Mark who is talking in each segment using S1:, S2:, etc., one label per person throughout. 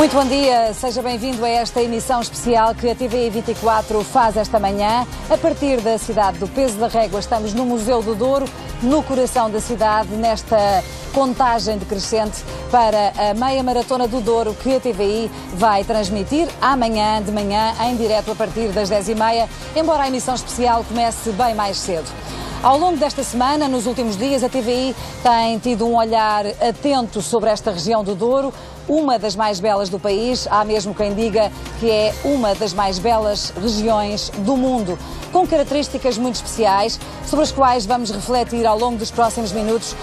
S1: Muito bom dia, seja bem-vindo a esta emissão especial que a TVI 24 faz esta manhã. A partir da cidade do Peso da Régua, estamos no Museu do Douro, no coração da cidade, nesta contagem decrescente para a meia maratona do Douro que a TVI vai transmitir amanhã de manhã em direto a partir das 10h30, embora a emissão especial comece bem mais cedo. Ao longo desta semana, nos últimos dias, a TVI tem tido um olhar atento sobre esta região do Douro, uma das mais belas do país, há mesmo quem diga que é uma das mais belas regiões do mundo, com características muito especiais, sobre as quais vamos refletir ao longo dos próximos minutos,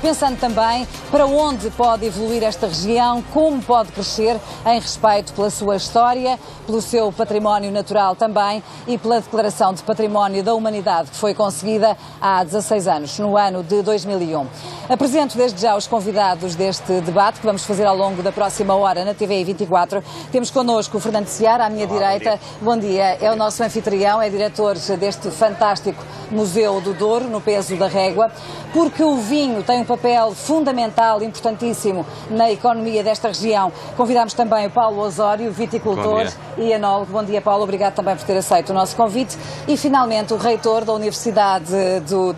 S1: pensando também para onde pode evoluir esta região, como pode crescer em respeito pela sua história, pelo seu património natural também e pela Declaração de Património da Humanidade que foi conseguida há 16 anos, no ano de 2001. Apresento desde já os convidados deste debate que vamos fazer ao longo da próxima hora na TVI 24. Temos connosco o Fernando Seara, à minha direita. Bom dia. É o nosso anfitrião, é diretor deste fantástico Museu do Douro, no Peso da Régua, porque o vinho tem um papel fundamental, importantíssimo na economia desta região. Convidamos também o Paulo Osório, viticultor e enólogo. Bom dia, Paulo. Obrigado também por ter aceito o nosso convite. E, finalmente, o reitor da Universidade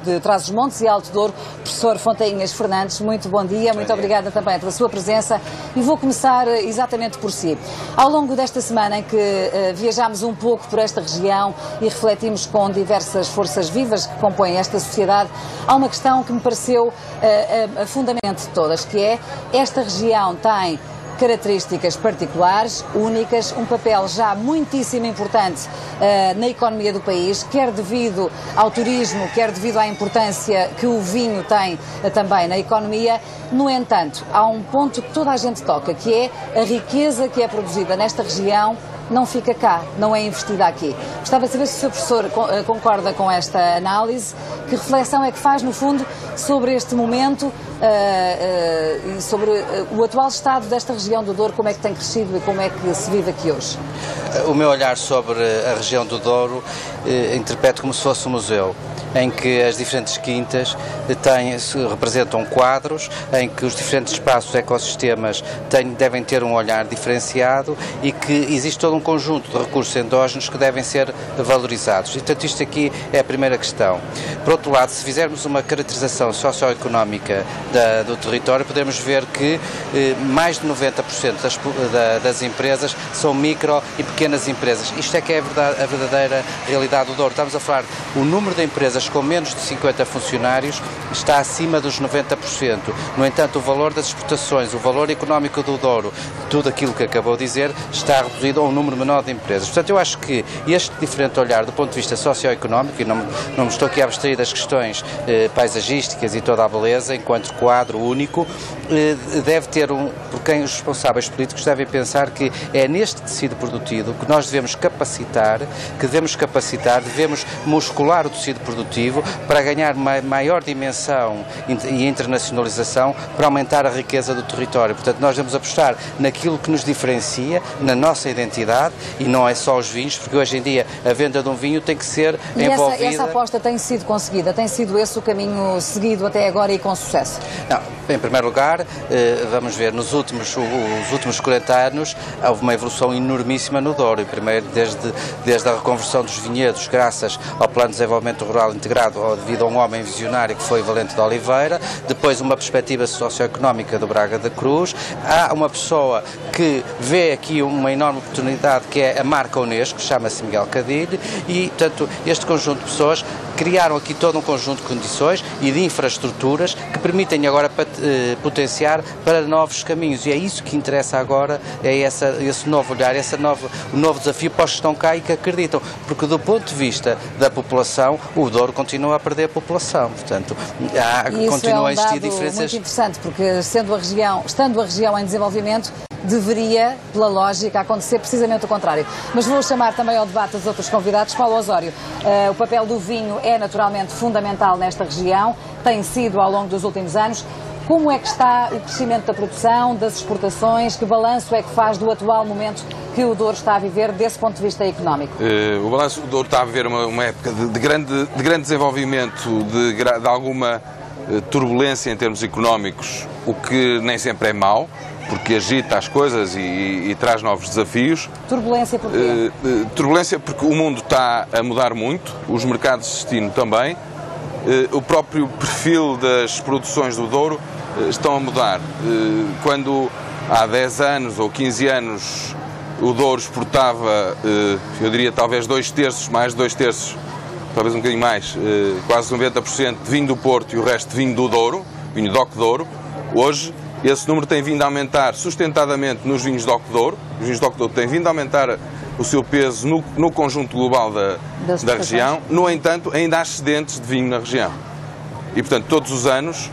S1: de Trás-os-Montes e Alto Douro, professor Fontainhas Fernandes. Muito bom dia. Muito obrigada também pela sua presença. E vou começar exatamente por si. Ao longo desta semana em que viajámos um pouco por esta região e refletimos com diversas forças vivas que compõem esta sociedade, há uma questão que me pareceu a fundamento de todas, que é: esta região tem características particulares, únicas, um papel já muitíssimo importante na economia do país, quer devido ao turismo, quer devido à importância que o vinho tem também na economia. No entanto, há um ponto que toda a gente toca, que é a riqueza que é produzida nesta região não fica cá, não é investida aqui. Gostava de saber se o Sr. Professor concorda com esta análise, que reflexão é que faz, no fundo, sobre este momento e sobre o atual estado desta região do Douro, como é que tem crescido e como é que se vive aqui hoje?
S2: O meu olhar sobre a região do Douro interpreto como se fosse um museu, em que as diferentes quintas representam quadros, em que os diferentes espaços, ecossistemas devem ter um olhar diferenciado e que existe todo um conjunto de recursos endógenos que devem ser valorizados. E, portanto, isto aqui é a primeira questão. Por outro lado, se fizermos uma caracterização socioeconómica do território, podemos ver que mais de 90% das empresas são micro e pequenas empresas. Isto é que é a verdadeira realidade do Douro. Estamos a falar, o número de empresas com menos de 50 funcionários está acima dos 90%. No entanto, o valor das exportações, o valor económico do Douro, tudo aquilo que acabou de dizer, está reduzido a um número menor de empresas. Portanto, eu acho que este diferente olhar do ponto de vista socioeconómico, e não me estou aqui a abstrair das questões paisagísticas e toda a beleza, enquanto quadro único, deve ter por quem os responsáveis políticos devem pensar que é neste tecido produtivo que nós devemos capacitar, devemos muscular o tecido produtivo para ganhar maior dimensão e internacionalização, para aumentar a riqueza do território. Portanto, nós devemos apostar naquilo que nos diferencia, na nossa identidade, e não é só os vinhos, porque hoje em dia a venda de um vinho tem que ser envolvida...
S1: Essa aposta tem sido conseguida? Tem sido esse o caminho seguido até agora e com sucesso?
S2: Não, em primeiro lugar, vamos ver, os últimos 40 anos houve uma evolução enormíssima no Douro. Primeiro, desde a reconversão dos vinhedos, graças ao Plano de Desenvolvimento Rural Integrado, devido a um homem visionário que foi Valente de Oliveira, depois uma perspectiva socioeconómica do Braga da Cruz, há uma pessoa que vê aqui uma enorme oportunidade, que é a marca Unesco, chama-se Miguel Cadilho, e, portanto, este conjunto de pessoas criaram aqui todo um conjunto de condições e de infraestruturas que permitem agora potenciar para novos caminhos, e é isso que interessa agora, é esse novo olhar, o novo desafio para os que estão cá e que acreditam, porque do ponto de vista da população, o Douro continua a perder a população, portanto, continua a existir diferenças.
S1: Muito interessante, porque estando a região em desenvolvimento, deveria, pela lógica, acontecer precisamente o contrário. Mas vou chamar também ao debate os outros convidados. Paulo Osório, o papel do vinho é naturalmente fundamental nesta região, tem sido ao longo dos últimos anos. Como é que está o crescimento da produção, das exportações? Que balanço é que faz do atual momento que o Douro está a viver desse ponto de vista económico?
S3: O balanço do Douro está a viver uma época de grande desenvolvimento, de alguma turbulência em termos económicos, o que nem sempre é mau. porque agita as coisas e traz novos desafios.
S1: Turbulência porquê?
S3: Turbulência porque o mundo está a mudar muito, os mercados de destino também, o próprio perfil das produções do Douro estão a mudar. Quando há 10 anos ou 15 anos o Douro exportava, eu diria talvez 2/3, mais de 2/3, talvez um bocadinho mais, quase 90% de vinho do Porto e o resto de vinho do Douro, vinho DOC Douro. Hoje esse número tem vindo a aumentar sustentadamente nos vinhos DOC Douro. Os vinhos DOC Douro têm vindo a aumentar o seu peso no conjunto global da região. No entanto, ainda há excedentes de vinho na região. E, portanto, todos os anos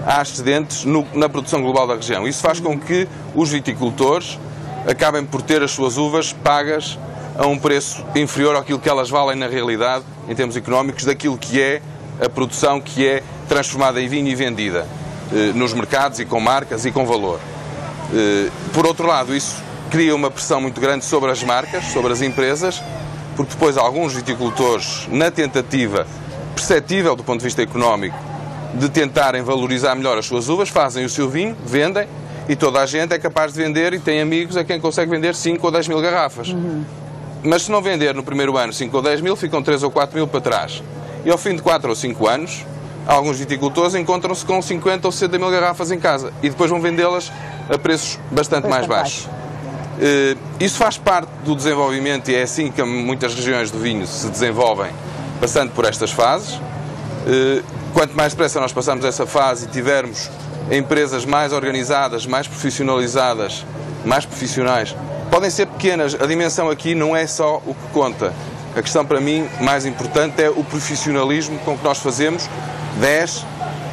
S3: há excedentes na produção global da região. Isso faz com que os viticultores acabem por ter as suas uvas pagas a um preço inferior àquilo que elas valem na realidade, em termos económicos, daquilo que é a produção que é transformada em vinho e vendida nos mercados e com marcas e com valor. Por outro lado, isso cria uma pressão muito grande sobre as marcas, sobre as empresas, porque depois alguns viticultores, na tentativa perceptível do ponto de vista económico de tentarem valorizar melhor as suas uvas, fazem o seu vinho, vendem, e toda a gente é capaz de vender e tem amigos a quem consegue vender 5 ou 10 mil garrafas. Mas se não vender no primeiro ano 5 ou 10 mil, ficam 3 ou 4 mil para trás. E ao fim de 4 ou 5 anos, alguns viticultores encontram-se com 50 ou 60 mil garrafas em casa e depois vão vendê-las a preços bastante mais baixos. Isso faz parte do desenvolvimento e é assim que muitas regiões do vinho se desenvolvem, passando por estas fases. Quanto mais depressa nós passarmos essa fase e tivermos empresas mais organizadas, mais profissionalizadas, mais profissionais, podem ser pequenas, a dimensão aqui não é só o que conta. A questão para mim mais importante é o profissionalismo com que nós fazemos 10,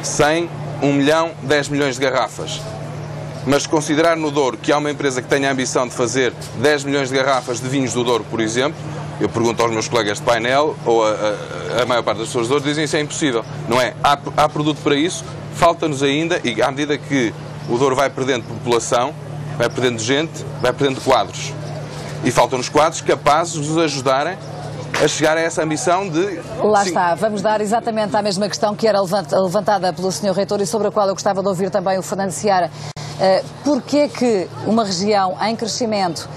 S3: 100, 1 milhão, 10 milhões de garrafas. Mas considerar no Douro que há uma empresa que tenha a ambição de fazer 10 milhões de garrafas de vinhos do Douro, por exemplo, eu pergunto aos meus colegas de painel, ou a maior parte das pessoas do Douro, dizem isso é impossível. Não é? Há produto para isso, falta-nos ainda, e à medida que o Douro vai perdendo população, vai perdendo gente, vai perdendo quadros. E faltam-nos quadros capazes de nos ajudarem a chegar a essa ambição de...
S1: Lá está, vamos dar exatamente à mesma questão que era levantada pelo Sr. Reitor e sobre a qual eu gostava de ouvir também o Fernando Seara. Porquê que uma região em crescimento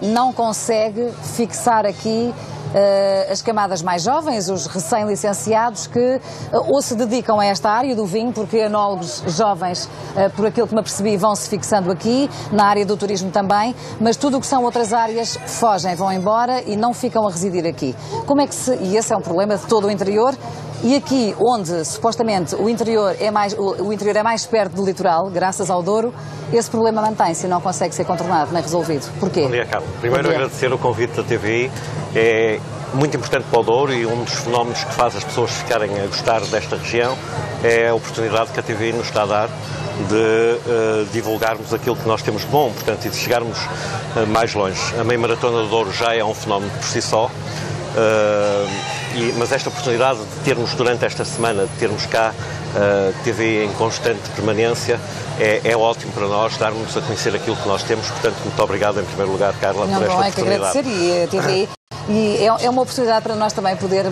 S1: não consegue fixar aqui as camadas mais jovens, os recém-licenciados que ou se dedicam a esta área do vinho, porque enólogos jovens, por aquilo que me apercebi, vão se fixando aqui, na área do turismo também, mas tudo o que são outras áreas fogem, vão embora e não ficam a residir aqui. Como é que se... E esse é um problema de todo o interior. E aqui, onde supostamente o interior é mais perto do litoral, graças ao Douro, esse problema mantém-se e não consegue ser contornado, nem resolvido. Porquê?
S4: Bom dia, Carlos. Primeiro, agradecer o convite da TVI. É muito importante para o Douro e um dos fenómenos que faz as pessoas ficarem a gostar desta região é a oportunidade que a TVI nos está a dar de divulgarmos aquilo que nós temos de bom, portanto, e de chegarmos mais longe. A meia maratona do Douro já é um fenómeno por si só. Mas esta oportunidade de termos durante esta semana, de termos cá TV em constante permanência, é ótimo para nós, darmos a conhecer aquilo que nós temos. Portanto, muito obrigado em primeiro lugar, Carla, por esta oportunidade. Não é que
S1: agradecer e a TVI. E é uma oportunidade para nós também poder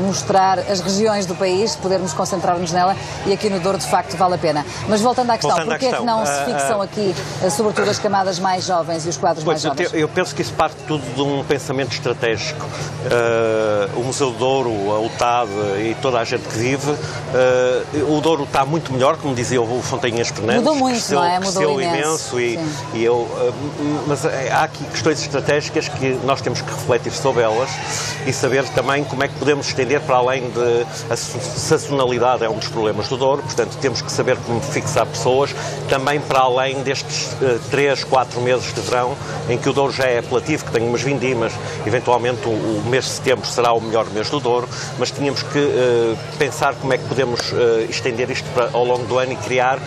S1: mostrar as regiões do país, podermos concentrar-nos nela, e aqui no Douro de facto vale a pena. Mas voltando à questão, porquê é que não se fixam aqui, sobretudo as camadas mais jovens e os quadros mais jovens?
S4: Eu penso que isso parte tudo de um pensamento estratégico. O Museu do Douro, a UTAD e toda a gente que vive, o Douro está muito melhor, como dizia o Fontainhas Fernandes.
S1: Mudou muito,
S4: cresceu,
S1: não é? Mudou
S4: imenso. Mas há aqui questões estratégicas que nós temos que refletir sobre elas e saber também como é que podemos estender para além de... A sazonalidade é um dos problemas do Douro, portanto temos que saber como fixar pessoas também para além destes 3, 4 meses de verão em que o Douro já é apelativo, que tem umas vindimas, eventualmente o mês de setembro será o melhor mês do Douro, mas tínhamos que pensar como é que podemos estender isto ao longo do ano e criar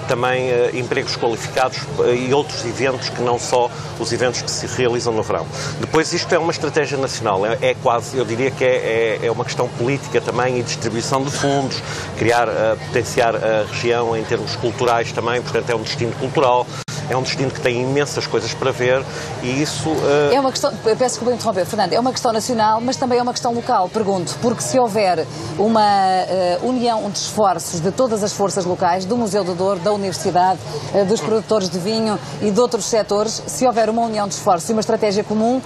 S4: também empregos qualificados e outros eventos que não só os eventos que se realizam no verão. Depois isto é uma estratégia nacional, é quase, eu diria que é uma questão política também e distribuição de fundos, criar, potenciar a região em termos culturais também, portanto é um destino cultural. é um destino que tem imensas coisas para ver e isso...
S1: É uma questão, peço desculpa por interromper, Fernando, é uma questão nacional, mas também é uma questão local, pergunto, porque se houver uma união de esforços de todas as forças locais, do Museu do Douro, da Universidade, dos produtores de vinho e de outros setores, se houver uma união de esforços e uma estratégia comum,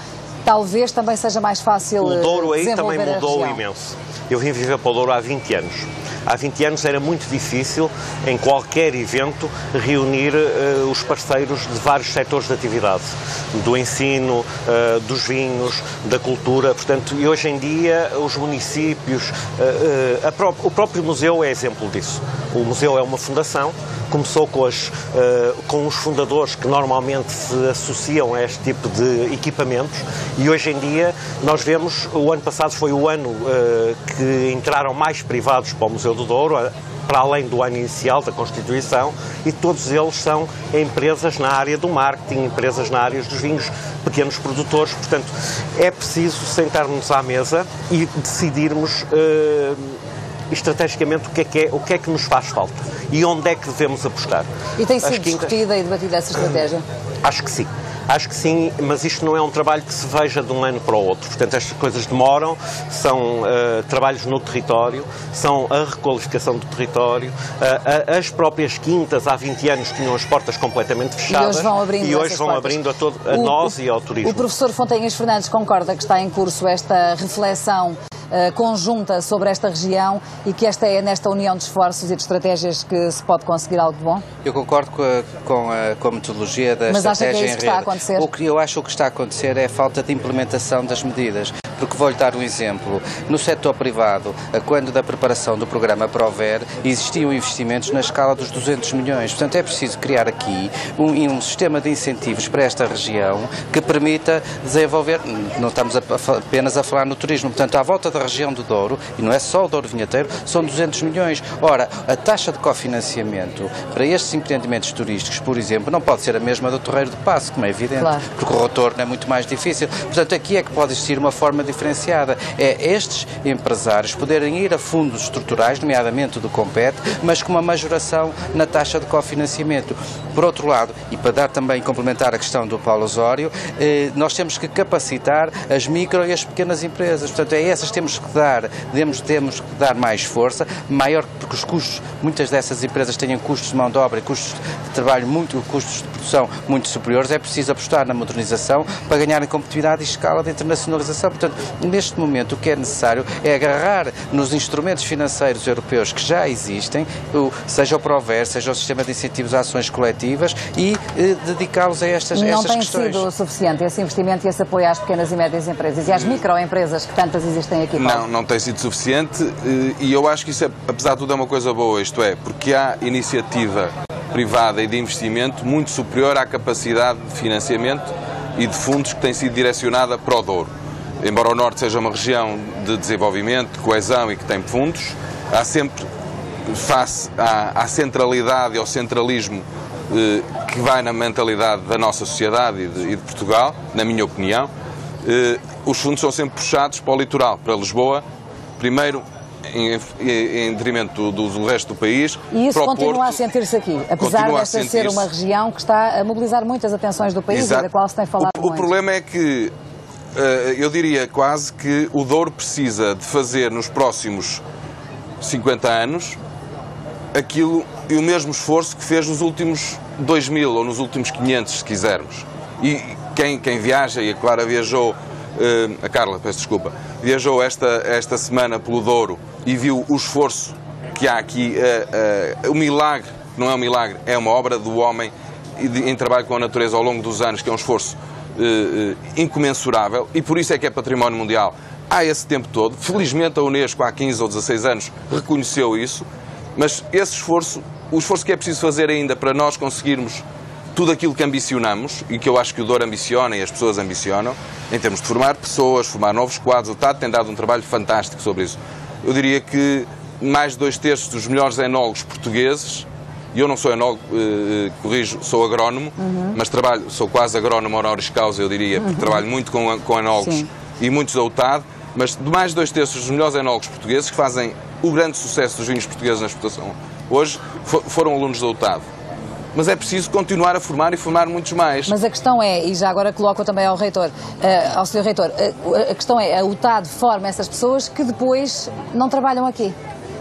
S1: talvez também seja mais fácil
S4: desenvolver a região. O Douro aí também mudou
S1: imenso.
S4: Eu vim viver para o Douro há 20 anos. Há 20 anos era muito difícil, em qualquer evento, reunir os parceiros de vários setores de atividade, do ensino, dos vinhos, da cultura, portanto, e hoje em dia os municípios, o próprio museu é exemplo disso. O museu é uma fundação, começou com os fundadores que normalmente se associam a este tipo de equipamentos e hoje em dia nós vemos, o ano passado foi o ano que entraram mais privados para o Museu do Douro, para além do ano inicial da Constituição, e todos eles são empresas na área do marketing, empresas na área dos vinhos, pequenos produtores, portanto é preciso sentarmos à mesa e decidirmos estrategicamente o que é que nos faz falta e onde é que devemos apostar.
S1: E tem sido discutida e debatida essa estratégia?
S4: Acho que sim. Acho que sim, mas isto não é um trabalho que se veja de um ano para o outro. Portanto, estas coisas demoram, são trabalhos no território, são a requalificação do território. As próprias quintas, há 20 anos, tinham as portas completamente fechadas
S1: e hoje vão abrindo
S4: a nós e ao turismo.
S1: O professor Fontanhas Fernandes concorda que está em curso esta reflexão conjunta sobre esta região e que esta é nesta união de esforços e de estratégias que se pode conseguir algo de bom?
S2: Eu concordo com a metodologia da estratégia em rede.
S1: O
S2: que eu acho que está a acontecer é a falta de implementação das medidas. Porque vou-lhe dar um exemplo. No setor privado, quando da preparação do programa Prover, existiam investimentos na escala dos 200 milhões. Portanto, é preciso criar aqui um sistema de incentivos para esta região que permita desenvolver, não estamos apenas a falar no turismo, portanto, à volta da região do Douro, e não é só o Douro Vinheteiro, são 200 milhões. Ora, a taxa de cofinanciamento para estes empreendimentos turísticos, por exemplo, não pode ser a mesma do Torreiro do Paço, como é evidente, claro, porque o retorno é muito mais difícil. Portanto, aqui é que pode existir uma forma diferenciada. É estes empresários poderem ir a fundos estruturais, nomeadamente do Compete, mas com uma majoração na taxa de cofinanciamento. Por outro lado, e para dar também, complementar a questão do Paulo Osório, nós temos que capacitar as micro e as pequenas empresas. Portanto, a essas temos que dar mais força, maior, porque os custos, muitas dessas empresas têm custos de mão de obra e custos de trabalho, custos de produção muito superiores. É preciso apostar na modernização para ganharem competitividade e escala de internacionalização. Portanto, neste momento, o que é necessário é agarrar nos instrumentos financeiros europeus que já existem, seja o Prover, seja o sistema de incentivos a ações coletivas, e dedicá-los a estas questões.
S1: Não tem sido suficiente esse investimento e esse apoio às pequenas e médias empresas e às microempresas que tantas existem aqui?
S3: Não tem sido suficiente, e eu acho que isso, apesar de tudo, é uma coisa boa, isto é, porque há iniciativa privada e de investimento muito superior à capacidade de financiamento e de fundos que tem sido direcionada para o Douro. Embora o Norte seja uma região de desenvolvimento, de coesão e que tem fundos, há sempre, face à centralidade e ao centralismo que vai na mentalidade da nossa sociedade e de Portugal, na minha opinião, os fundos são sempre puxados para o litoral, para Lisboa, primeiro em detrimento do resto do país.
S1: E isso continua a sentir-se aqui, apesar desta ser uma região que está a mobilizar muitas atenções do país. Exato. E da qual se tem falado muito.
S3: O problema é que eu diria quase que o Douro precisa de fazer nos próximos 50 anos aquilo e o mesmo esforço que fez nos últimos 2000 ou nos últimos 500, se quisermos. E quem viaja, e a Clara viajou, a Carla, peço desculpa, viajou esta semana pelo Douro e viu o esforço que há aqui, o milagre, não é um milagre, é uma obra do homem em trabalho com a natureza ao longo dos anos, que é um esforço incomensurável, e por isso é que é património mundial há esse tempo todo. Felizmente a Unesco há 15 ou 16 anos reconheceu isso, mas esse esforço, o esforço que é preciso fazer ainda para nós conseguirmos tudo aquilo que ambicionamos, e que eu acho que o Douro ambiciona e as pessoas ambicionam, em termos de formar pessoas, formar novos quadros. O TAD tem dado um trabalho fantástico sobre isso. Eu diria que mais de 2/3 dos melhores enólogos portugueses, e eu não sou enólogo, corrijo, sou agrónomo, mas sou quase agrónomo honoris causa, eu diria, porque trabalho muito com enólogos. Sim. E muitos da UTAD, mas de mais de 2/3 dos melhores enólogos portugueses, que fazem o grande sucesso dos vinhos portugueses na exportação hoje, foram alunos da UTAD. mas é preciso continuar a formar e formar muitos mais.
S1: Mas a questão é, e já agora coloco também ao reitor, ao Sr. Reitor, a questão é, a UTAD forma essas pessoas que depois não trabalham aqui,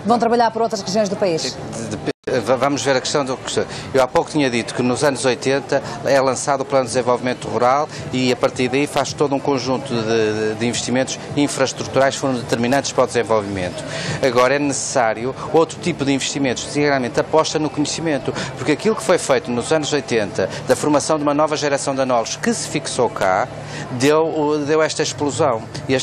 S1: vão trabalhar para outras regiões do país.
S2: Vamos ver a questão do... Eu há pouco tinha dito que nos anos 80 é lançado o Plano de Desenvolvimento Rural e a partir daí faz todo um conjunto de investimentos infraestruturais que foram determinantes para o desenvolvimento. Agora é necessário outro tipo de investimentos, sinceramente aposta no conhecimento, porque aquilo que foi feito nos anos 80, da formação de uma nova geração de anólogos que se fixou cá, deu esta explosão e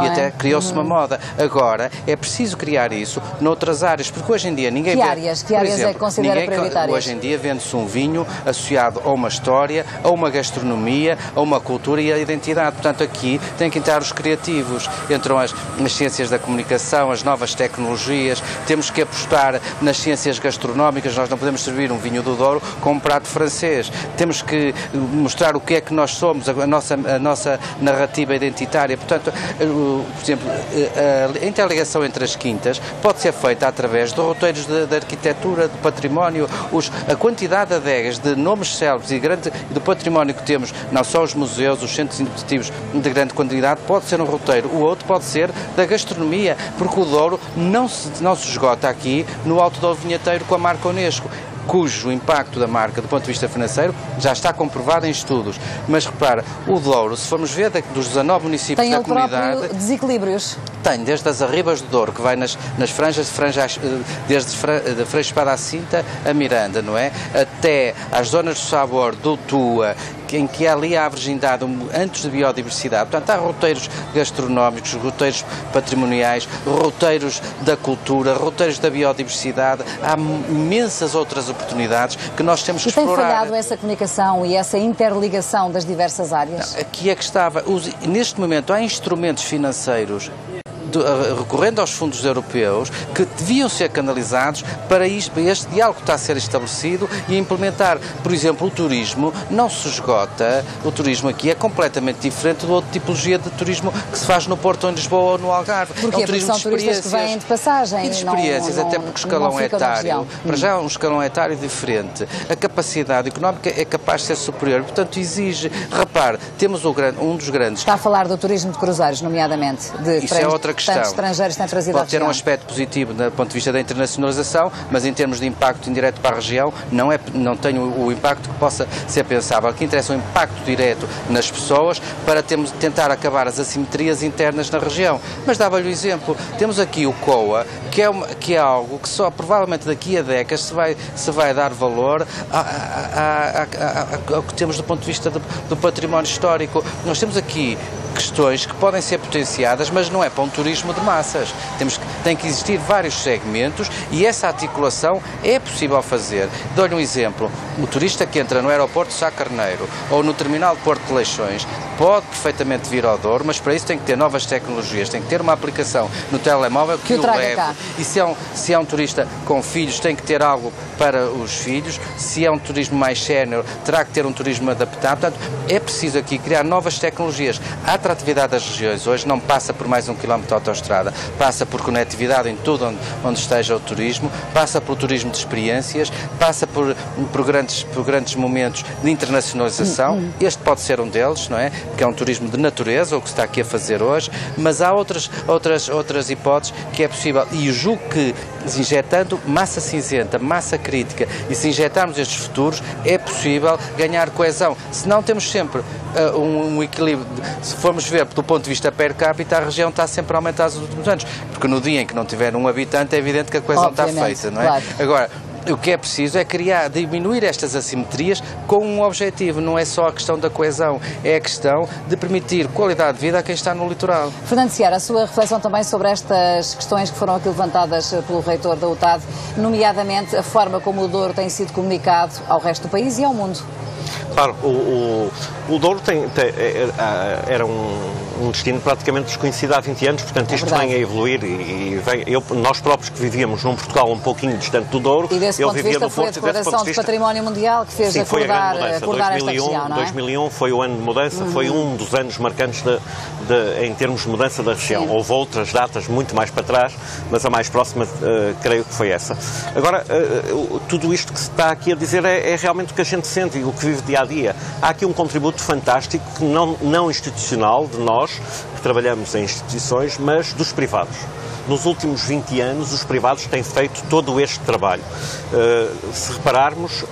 S2: até criou-se uma moda. Agora é preciso criar isso noutras áreas, porque hoje em dia ninguém vê...
S1: Que áreas é que considera prioritárias?
S2: Hoje em dia vende-se um vinho associado a uma história, a uma gastronomia, a uma cultura e a identidade. Portanto, aqui tem que entrar os criativos. Entram as ciências da comunicação, as novas tecnologias. Temos que apostar nas ciências gastronómicas. Nós não podemos servir um vinho do Douro com um prato francês. Temos que mostrar o que é que nós somos, a nossa narrativa identitária. Portanto, por exemplo, a interligação entre as quintas pode ser feita através de roteiros de arquitetura, de património, a quantidade de adegas, de nomes célebres e do património que temos, não só os museus, os centros educativos de grande quantidade, pode ser um roteiro. O outro pode ser da gastronomia, porque o Douro não se esgota aqui no Alto Douro Vinheteiro com a marca Unesco, cujo impacto da marca, do ponto de vista financeiro, já está comprovado em estudos. Mas repara, o Douro, se formos ver dos 19 municípios da comunidade...
S1: Tem desequilíbrios?
S2: Tem, desde as Arribas do Douro, que vai nas franjas de franja, desde Freixo Espada à Cinta a Miranda, não é? Até às zonas do Sabor, do Tua, em que ali há a virgindade antes de biodiversidade. Portanto, há roteiros gastronómicos, roteiros patrimoniais, roteiros da cultura, roteiros da biodiversidade. Há imensas outras oportunidades que nós temos que explorar.
S1: E tem falhado essa comunicação e essa interligação das diversas áreas?
S2: Não, aqui é que estava. Neste momento há instrumentos financeiros recorrendo aos fundos europeus, que deviam ser canalizados para este diálogo que está a ser estabelecido e implementar. Por exemplo, o turismo não se esgota, o turismo aqui é completamente diferente de outra tipologia de turismo que se faz no Porto, em Lisboa ou no Algarve.
S1: Porquê?
S2: É um turismo
S1: Porque são turistas que vêm de passagem.
S2: E de experiências, até porque o escalão etário, para já é um escalão etário diferente. A capacidade económica é capaz de ser superior, portanto exige, repare, temos um dos grandes...
S1: Está a falar do turismo de cruzeiros, nomeadamente, de
S2: isso é outra questão.
S1: Estrangeiros têm trazido
S2: pode ter um aspecto positivo do ponto de vista da internacionalização, mas em termos de impacto indireto para a região não tem o impacto que possa ser pensável. Aqui interessa um impacto direto nas pessoas para tentar acabar as assimetrias internas na região. Mas dava-lhe o exemplo, temos aqui o COA, que é algo que só provavelmente daqui a décadas se vai dar valor ao que temos do ponto de vista do património histórico. Nós temos aqui questões que podem ser potenciadas, mas não é para um turismo de massas. Tem que existir vários segmentos e essa articulação é possível fazer. Dou-lhe um exemplo. O turista que entra no aeroporto de Sá Carneiro ou no terminal de Porto de Leixões pode perfeitamente vir ao Douro, mas para isso tem que ter novas tecnologias, tem que ter uma aplicação no telemóvel que o leve. E se é um turista com filhos, tem que ter algo para os filhos. Se é um turismo mais sénior, terá que ter um turismo adaptado. Portanto, é preciso aqui criar novas tecnologias. A atratividade das regiões hoje não passa por mais 1 quilómetro de autoestrada, passa por conectividade em tudo onde esteja o turismo, passa pelo turismo de experiências, passa por grandes momentos de internacionalização. Este pode ser um deles, não é? Que é um turismo de natureza, o que se está aqui a fazer hoje, mas há outras hipóteses que é possível. E julgo que, injetando massa cinzenta, massa crítica, e se injetarmos estes futuros, é possível ganhar coesão. Senão temos sempre um equilíbrio. Se formos ver do ponto de vista per capita, a região está sempre a aumentar nos últimos anos, porque no dia em que não tiver um habitante é evidente que a coesão está feita, não é?
S1: Claro.
S2: Agora, o que é preciso é diminuir estas assimetrias com um objetivo, não é só a questão da coesão, é a questão de permitir qualidade de vida a quem está no litoral.
S1: Fernando Seara, a sua reflexão também sobre estas questões que foram aqui levantadas pelo reitor da UTAD, nomeadamente a forma como o Douro tem sido comunicado ao resto do país e ao mundo.
S4: Claro, o Douro era um um destino praticamente desconhecido há 20 anos, portanto isto vem a evoluir e nós próprios que vivíamos num Portugal um pouquinho distante do Douro,
S1: e desse ponto de vista foi a declaração de património mundial que fez acordar esta região, não é?
S4: 2001 foi o ano de mudança, foi um dos anos marcantes em termos de mudança da região. Sim. Houve outras datas muito mais para trás, mas a mais próxima creio que foi essa. Agora, tudo isto que se está aqui a dizer é realmente o que a gente sente e o que vive dia a dia. Há aqui um contributo fantástico, não institucional, de nós, que trabalhamos em instituições, mas dos privados. Nos últimos 20 anos, os privados têm feito todo este trabalho. Se repararmos,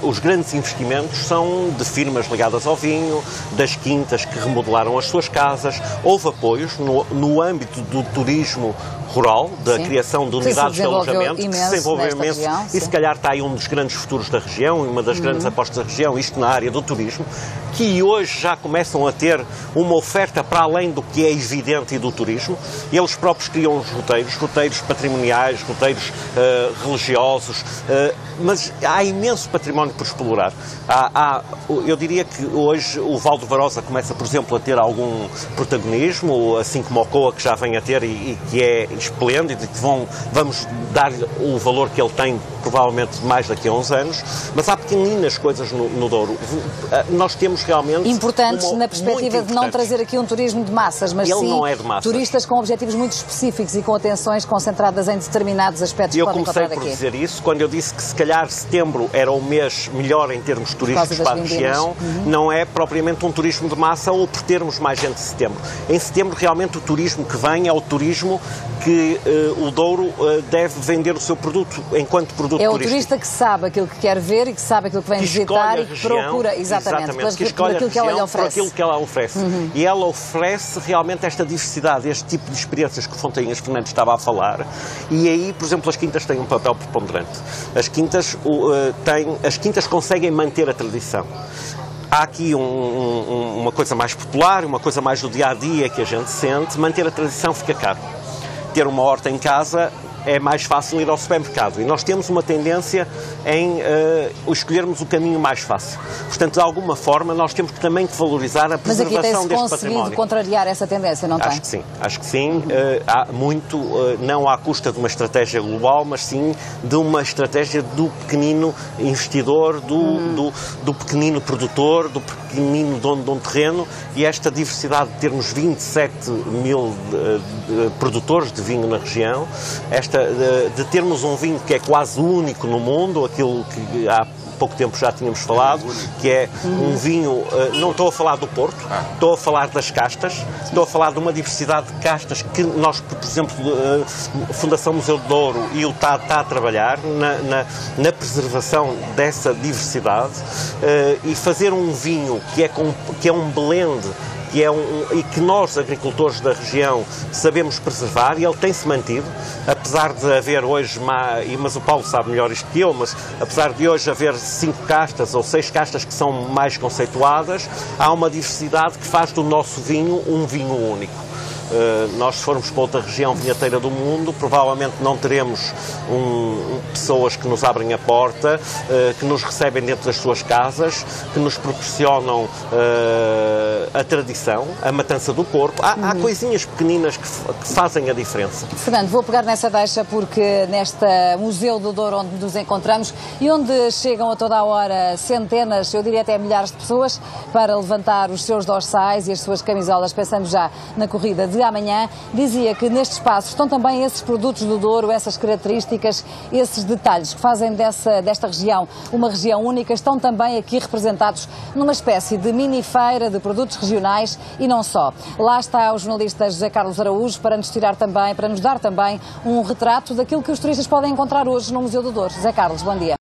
S4: os grandes investimentos são de firmas ligadas ao vinho, das quintas que remodelaram as suas casas. Houve apoios no âmbito do turismo rural, da criação de unidades de alojamento, que se desenvolveu imenso, e se calhar está aí um dos grandes futuros da região, uma das grandes apostas da região, isto na área do turismo, que hoje já começam a ter uma oferta para além do que é evidente e do turismo. Eles próprios criam os roteiros patrimoniais, roteiros religiosos, mas há imenso património por explorar. Eu diria que hoje o Val do Barosa começa, por exemplo, a ter algum protagonismo, assim como o Coa, que já vem a ter e que é esplêndido e que vamos dar o valor que ele tem provavelmente mais daqui a uns anos, mas há pequeninas coisas no Douro. Nós temos realmente...
S1: Importantes na perspectiva de não trazer aqui um turismo de massas, mas
S4: ele
S1: sim
S4: não é de massas.
S1: Turistas com objetivos muito específicos e com atenções concentradas em determinados aspectos que podem encontrar aqui.
S4: Eu comecei por dizer isso quando eu disse que se calhar setembro era o mês melhor em termos turísticos para a região, não é propriamente um turismo de massa ou por termos mais gente em setembro. Em setembro realmente o turismo que vem é o turismo que o Douro deve vender o seu produto enquanto produto turístico.
S1: É o turista que sabe aquilo que quer ver e que sabe aquilo que vem visitar e que procura, exatamente
S4: que escolhe
S1: aquilo que ela lhe oferece.
S4: Por aquilo que ela oferece. E ela oferece realmente esta diversidade, este tipo de experiências que o Fontainhas Fernandes estava a falar. E aí, por exemplo, as quintas têm um papel preponderante. As quintas conseguem manter a tradição. Há aqui uma coisa mais popular, uma coisa mais do dia-a-dia que a gente sente. Manter a tradição fica caro. Ter uma horta em casa é mais fácil ir ao supermercado. E nós temos uma tendência em escolhermos o caminho mais fácil. Portanto, de alguma forma, nós temos também que valorizar a preservação deste património. Mas aqui tem-se conseguido contrariar essa tendência, não tem? Acho que sim. Há muito, não à custa de uma estratégia global, mas sim de uma estratégia do pequenino investidor, do pequenino produtor, do pequenino dono de um terreno, e esta diversidade de termos 27 mil produtores de vinho na região, de termos um vinho que é quase único no mundo, aquilo que há pouco tempo já tínhamos falado, que é um vinho, não estou a falar do Porto, estou a falar das castas, estou a falar de uma diversidade de castas que nós, por exemplo, a Fundação Museu do Douro e o está a trabalhar na preservação dessa diversidade e fazer um vinho que é um blend, e que nós, agricultores da região, sabemos preservar, e ele tem-se mantido, apesar de haver hoje, mas o Paulo sabe melhor isto que eu, mas apesar de hoje haver 5 castas ou 6 castas que são mais conceituadas, há uma diversidade que faz do nosso vinho um vinho único. Nós, se formos para outra região vinheteira do mundo, provavelmente não teremos pessoas que nos abrem a porta, que nos recebem dentro das suas casas, que nos proporcionam a tradição, a matança do porco. Há coisinhas pequeninas que fazem a diferença.
S1: Fernando, vou pegar nessa deixa porque neste Museu do Douro onde nos encontramos e onde chegam a toda a hora centenas, eu diria até milhares de pessoas, para levantar os seus dorsais e as suas camisolas, pensando já na corrida de amanhã, dizia que neste espaço estão também esses produtos do Douro, essas características, esses detalhes que fazem desta região uma região única, estão também aqui representados numa espécie de mini-feira de produtos regionais e não só. Lá está o jornalista José Carlos Araújo para nos dar também um retrato daquilo que os turistas podem encontrar hoje no Museu do Douro. José Carlos, bom dia.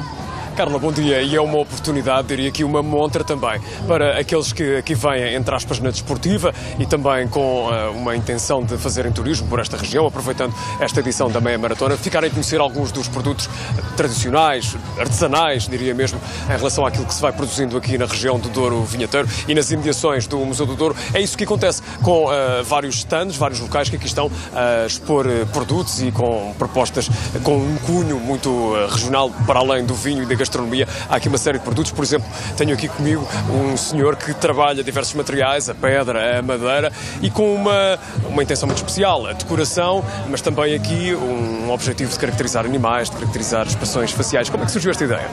S5: Carla, bom dia. E é uma oportunidade, diria aqui uma montra também, para aqueles que aqui vêm, entre aspas, na desportiva e também com uma intenção de fazerem turismo por esta região, aproveitando esta edição da Meia Maratona, ficarem a conhecer alguns dos produtos tradicionais, artesanais, diria mesmo, em relação àquilo que se vai produzindo aqui na região do Douro Vinheteiro e nas imediações do Museu do Douro. É isso que acontece com vários stands, vários locais que aqui estão a expor produtos e com propostas com um cunho muito regional para além do vinho e da gastronomia. Há aqui uma série de produtos, por exemplo, tenho aqui comigo um senhor que trabalha diversos materiais, a pedra, a madeira, e com uma intenção muito especial, a decoração, mas também aqui um objetivo de caracterizar animais, de caracterizar expressões faciais. Como é que surgiu esta ideia?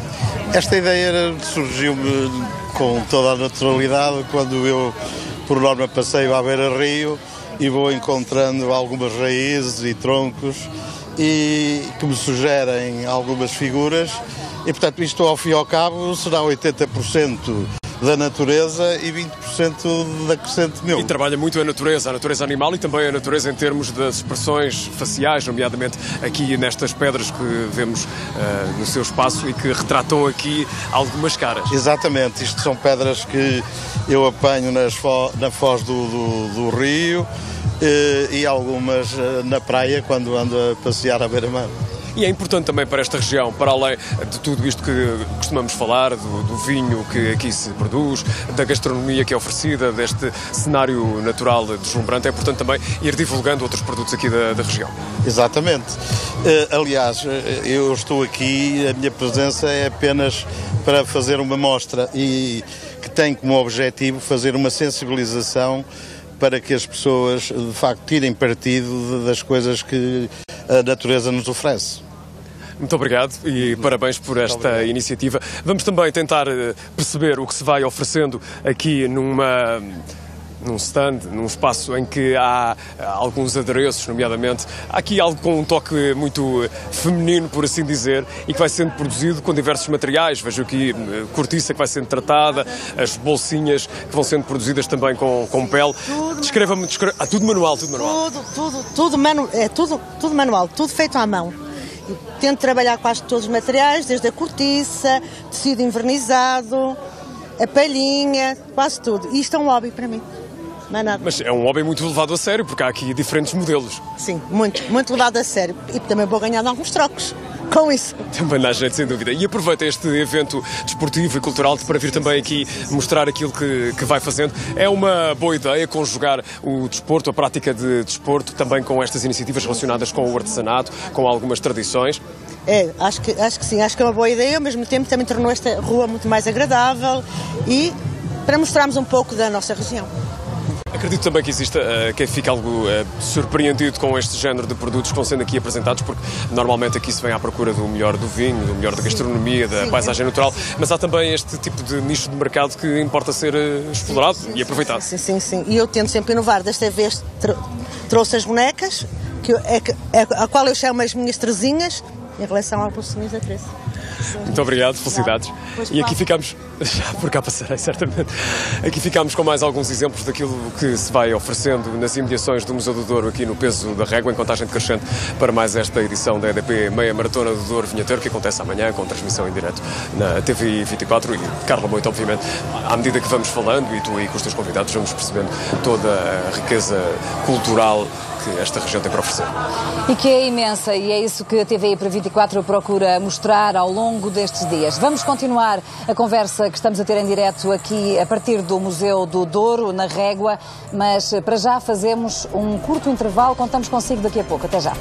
S6: Esta ideia surgiu-me com toda a naturalidade quando eu, por norma, passeio à beira-rio e vou encontrando algumas raízes e troncos e que me sugerem algumas figuras e, portanto, isto ao fim e ao cabo será 80% da natureza e 20% da crescente meu.
S5: E trabalha muito a natureza animal e também a natureza em termos das expressões faciais, nomeadamente aqui nestas pedras que vemos no seu espaço e que retratam aqui algumas caras.
S6: Exatamente, isto são pedras que eu apanho na foz do rio e algumas na praia quando ando a passear à beira-mar.
S5: E é importante também para esta região, para além de tudo isto que costumamos falar, do vinho que aqui se produz, da gastronomia que é oferecida, deste cenário natural deslumbrante, é importante também ir divulgando outros produtos aqui da região.
S6: Exatamente. Aliás, eu estou aqui, a minha presença é apenas para fazer uma mostra e que tem como objetivo fazer uma sensibilização para que as pessoas, de facto, tirem partido das coisas que a natureza nos oferece.
S5: Muito obrigado e parabéns por esta iniciativa. Vamos também tentar perceber o que se vai oferecendo aqui num stand, num espaço em que há alguns adereços, nomeadamente. Há aqui algo com um toque muito feminino, por assim dizer, e que vai sendo produzido com diversos materiais. Vejo aqui cortiça que vai sendo tratada, as bolsinhas que vão sendo produzidas também com pele. Descreva-me, tudo manual, tudo manual.
S7: Tudo manual, tudo feito à mão. Eu tento trabalhar quase todos os materiais, desde a cortiça, tecido envernizado, a palhinha, quase tudo. E isto é um hobby para mim. Não é nada.
S5: Mas é um hobby muito levado a sério, porque há aqui diferentes modelos.
S7: Sim, muito levado a sério. E também vou ganhar alguns trocos com isso.
S5: Também dá jeito, sem dúvida. E aproveita este evento desportivo e cultural para vir também aqui mostrar aquilo que vai fazendo. É uma boa ideia conjugar o desporto, a prática de desporto, também com estas iniciativas relacionadas com o artesanato, com algumas tradições.
S7: Acho que sim, acho que é uma boa ideia. Ao mesmo tempo também tornou esta rua muito mais agradável e para mostrarmos um pouco da nossa região.
S5: Acredito também que exista quem fique algo surpreendido com este género de produtos que vão sendo aqui apresentados, porque normalmente aqui se vem à procura do melhor do vinho, do melhor da gastronomia, da paisagem natural, mas há também este tipo de nicho de mercado que importa ser explorado e aproveitado.
S7: Sim. E eu tento sempre inovar. Desta vez trouxe as bonecas, a qual eu chamo as minhas Terezinhas, em relação ao bolsinhos da Teresa.
S5: Muito obrigado, felicidades. E aqui ficamos, já por cá passarei certamente, aqui ficamos com mais alguns exemplos daquilo que se vai oferecendo nas imediações do Museu do Douro, aqui no Peso da Régua, em contagem decrescente para mais esta edição da EDP Meia Maratona do Douro Vinheteiro, que acontece amanhã com transmissão em direto na TV 24 e Carla Moito, obviamente. À medida que vamos falando, e tu aí com os teus convidados, vamos percebendo toda a riqueza cultural que esta região tem para oferecer.
S1: E que é imensa, e é isso que a TV para 24 procura mostrar ao longo destes dias. Vamos continuar a conversa que estamos a ter em direto aqui a partir do Museu do Douro, na Régua, mas para já fazemos um curto intervalo, contamos consigo daqui a pouco. Até já.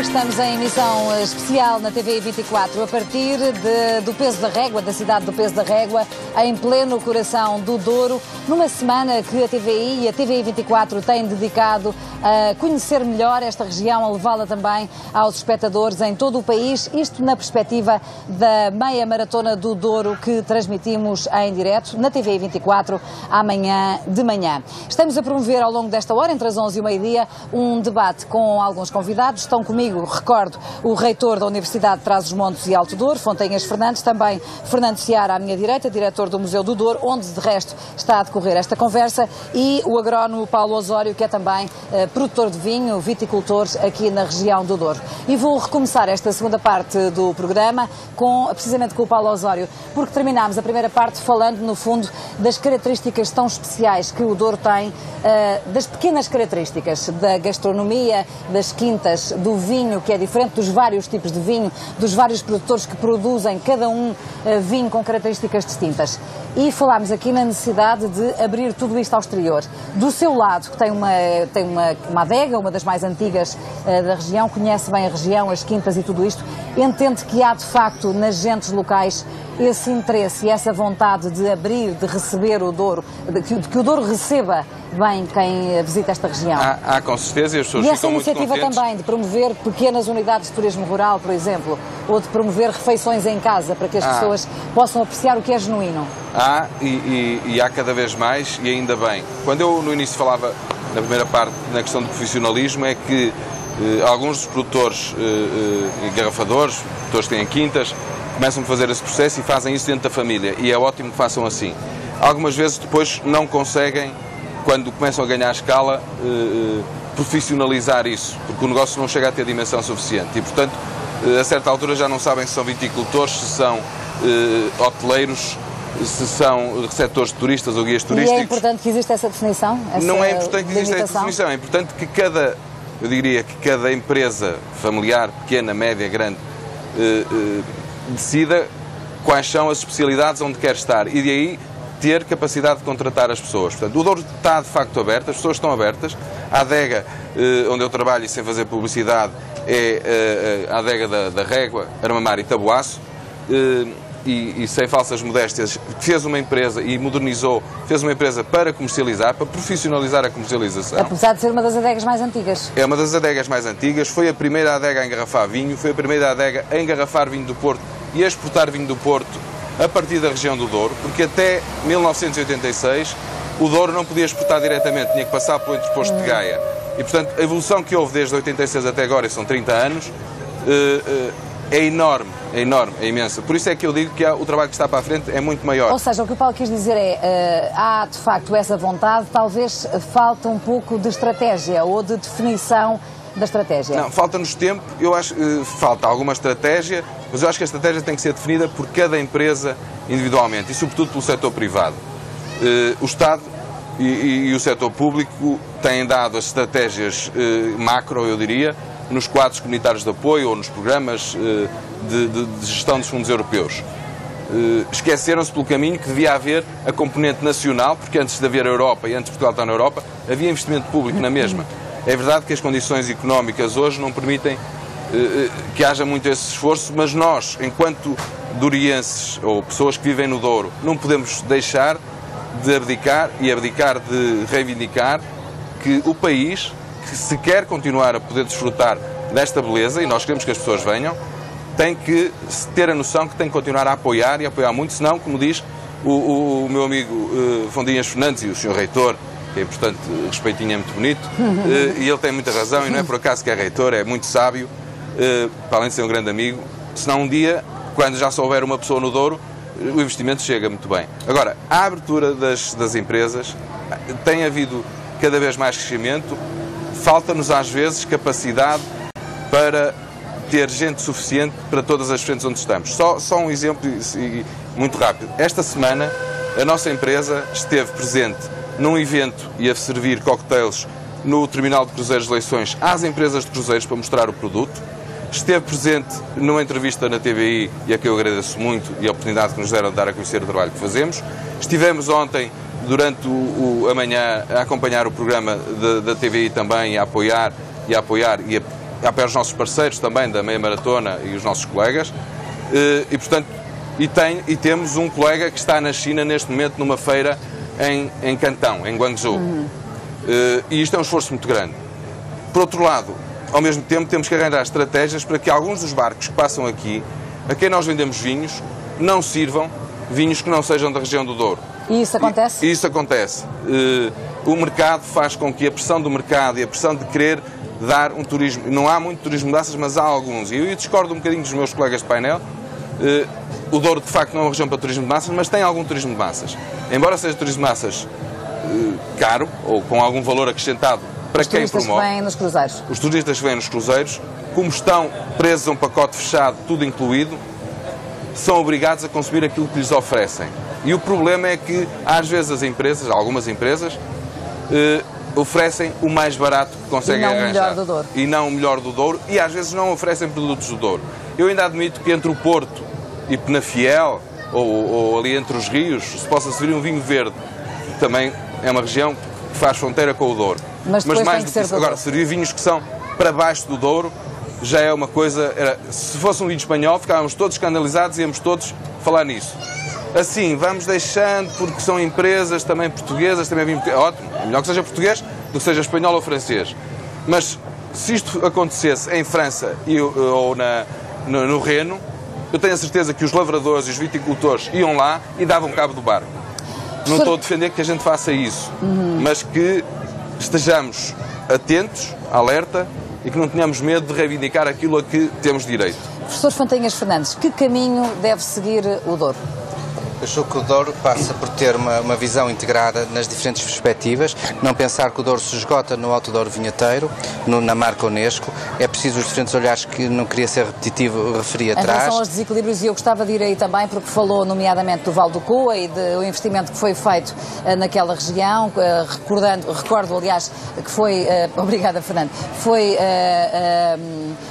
S1: Estamos em emissão especial na TV 24 a partir do Peso da Régua, da cidade do Peso da Régua, em pleno coração do Douro, numa semana que a TVI e a TV 24 têm dedicado a conhecer melhor esta região, a levá-la também aos espectadores em todo o país, isto na perspectiva da Meia Maratona do Douro que transmitimos em direto na TV 24 amanhã de manhã. Estamos a promover ao longo desta hora, entre as 11 e o meio-dia, um debate com alguns convidados. Estão comigo, recordo, o reitor da Universidade de Trás-os-Montes e Alto Douro, Fontanhas Fernandes, também Fernando Seara à minha direita, diretor do Museu do Douro, onde de resto está a decorrer esta conversa, e o agrónomo Paulo Osório, que é também produtor de vinho, viticultor aqui na região do Douro. E vou recomeçar esta segunda parte do programa precisamente com o Paulo Osório, porque terminámos a primeira parte falando, no fundo, das características tão especiais que o Douro tem, das pequenas características da gastronomia, das quintas, do vinho, vinho, que é diferente dos vários tipos de vinho, dos vários produtores que produzem, cada um vinho com características distintas. E falámos aqui na necessidade de abrir tudo isto ao exterior. Do seu lado, que tem uma adega, uma das mais antigas da região, conhece bem a região, as quintas e tudo isto, entende que há de facto nas gentes locais esse interesse e essa vontade de abrir, de receber o Douro, de que o Douro receba bem quem visita esta região?
S3: Há com certeza, e as pessoas ficam muito contentes. E essa iniciativa também de promover
S1: pequenas unidades de turismo rural, por exemplo, ou de promover refeições em casa para que as pessoas possam apreciar o que é genuíno?
S3: Há e há cada vez mais, e ainda bem. Quando eu no início falava, na primeira parte, na questão do profissionalismo, é que alguns dos produtores engarrafadores, produtores que têm quintas, começam a fazer esse processo e fazem isso dentro da família, e é ótimo que façam assim. Algumas vezes depois não conseguem, quando começam a ganhar escala, profissionalizar isso, porque o negócio não chega a ter dimensão suficiente e, portanto, a certa altura já não sabem se são viticultores, se são hoteleiros, se são receptores de turistas ou guias turísticos.
S1: E é importante que exista essa definição?
S3: Não é importante que exista essa definição, é importante que eu diria que cada empresa familiar, pequena, média, grande, decida quais são as especialidades onde quer estar e de aí ter capacidade de contratar as pessoas. Portanto, o Douro está de facto aberto, as pessoas estão abertas. A adega onde eu trabalho, e sem fazer publicidade, é a adega da Régua, Armamar e Taboaço, e sem falsas modéstias, fez uma empresa e modernizou, fez uma empresa para comercializar, para profissionalizar a comercialização.
S1: Apesar de ser uma das adegas mais antigas.
S3: É uma das adegas mais antigas, foi a primeira adega a engarrafar vinho, foi a primeira adega a engarrafar vinho do Porto e a exportar vinho do Porto a partir da região do Douro, porque até 1986 o Douro não podia exportar diretamente, tinha que passar pelo entreposto de Gaia. E, portanto, a evolução que houve desde 86 até agora, e são 30 anos, é enorme, é imensa. Por isso é que eu digo que o trabalho que está para a frente é muito maior.
S1: Ou seja, o que o Paulo quis dizer é, há de facto essa vontade, talvez falta um pouco de estratégia ou de definição da estratégia.
S3: Não, falta-nos tempo, eu acho que falta alguma estratégia, mas eu acho que a estratégia tem que ser definida por cada empresa individualmente e sobretudo pelo setor privado. O Estado e o setor público têm dado as estratégias macro, eu diria, nos quadros comunitários de apoio ou nos programas de gestão dos fundos europeus. Esqueceram-se pelo caminho que devia haver a componente nacional, porque antes de haver a Europa e antes de Portugal estar na Europa, havia investimento público na mesma. É verdade que as condições económicas hoje não permitem que haja muito esse esforço, mas nós, enquanto dourienses ou pessoas que vivem no Douro, não podemos deixar de abdicar e abdicar de reivindicar que o país, que se quer continuar a poder desfrutar desta beleza, e nós queremos que as pessoas venham, tem que ter a noção que tem que continuar a apoiar e apoiar muito, senão, como diz o meu amigo Fondinhas Fernandes e o Sr. Reitor, que é, portanto, respeitinho, é muito bonito, e ele tem muita razão, e não é por acaso que é reitor, é muito sábio, para além de ser um grande amigo, senão um dia, quando já souber uma pessoa no Douro, o investimento chega muito bem. Agora, a abertura das empresas, tem havido cada vez mais crescimento, falta-nos às vezes capacidade para ter gente suficiente para todas as frentes onde estamos. Só um exemplo muito rápido. Esta semana, a nossa empresa esteve presente num evento e a servir cocktails no Terminal de Cruzeiros de Leições às empresas de cruzeiros para mostrar o produto. Esteve presente numa entrevista na TVI, e a que eu agradeço muito, e a oportunidade que nos deram de dar a conhecer o trabalho que fazemos. Estivemos ontem, durante a manhã, a acompanhar o programa da TVI também, a apoiar os nossos parceiros também, da Meia Maratona e os nossos colegas. E, portanto, temos um colega que está na China neste momento numa feira em Cantão, em Guangzhou. E isto é um esforço muito grande. Por outro lado, ao mesmo tempo, temos que arranjar estratégias para que alguns dos barcos que passam aqui, a quem nós vendemos vinhos, não sirvam vinhos que não sejam da região do Douro.
S1: E isso acontece?
S3: Isso acontece. O mercado faz com que a pressão do mercado e a pressão de querer dar um turismo... Não há muito turismo de massas, mas há alguns. E eu discordo um bocadinho dos meus colegas de painel. O Douro, de facto, não é uma região para turismo de massas, mas tem algum turismo de massas. Embora seja turismo de massas caro, ou com algum valor acrescentado para quem promove. Os turistas
S1: que vêm nos cruzeiros.
S3: Os turistas que vêm nos cruzeiros, como estão presos a um pacote fechado, tudo incluído, são obrigados a consumir aquilo que lhes oferecem. E o problema é que, às vezes, algumas empresas, oferecem o mais barato que conseguem arranjar.
S1: O melhor do Douro.
S3: E não o melhor do Douro, e às vezes não oferecem produtos do Douro. Eu ainda admito que entre o Porto e Penafiel, ou ali entre os rios, se possa servir um vinho verde, que também é uma região que faz fronteira com o Douro.
S1: Mas mais do que isso.
S3: Agora, servir vinhos que são para baixo do Douro, já é uma coisa... se fosse um vinho espanhol, ficávamos todos escandalizados e íamos todos falar nisso. Assim, vamos deixando, porque são empresas também portuguesas, também vinho... Ótimo, é melhor que seja português do que seja espanhol ou francês. Mas se isto acontecesse em França ou no Reno, eu tenho a certeza que os lavradores e os viticultores iam lá e davam cabo do barco. Não estou a defender que a gente faça isso, mas que estejamos atentos, alerta, e que não tenhamos medo de reivindicar aquilo a que temos direito.
S1: Professor Fontanhas Fernandes, que caminho deve seguir o Douro?
S2: Eu acho que o Douro passa por ter uma visão integrada nas diferentes perspectivas, não pensar que o Douro se esgota no Alto Douro Vinheteiro, na marca Unesco. É preciso os diferentes olhares que não queria ser repetitivo, referi atrás.
S1: Em relação aos desequilíbrios, e eu gostava de ir aí também, porque falou nomeadamente do Val do Coa e do investimento que foi feito naquela região, recordo aliás que foi, obrigada Fernando, foi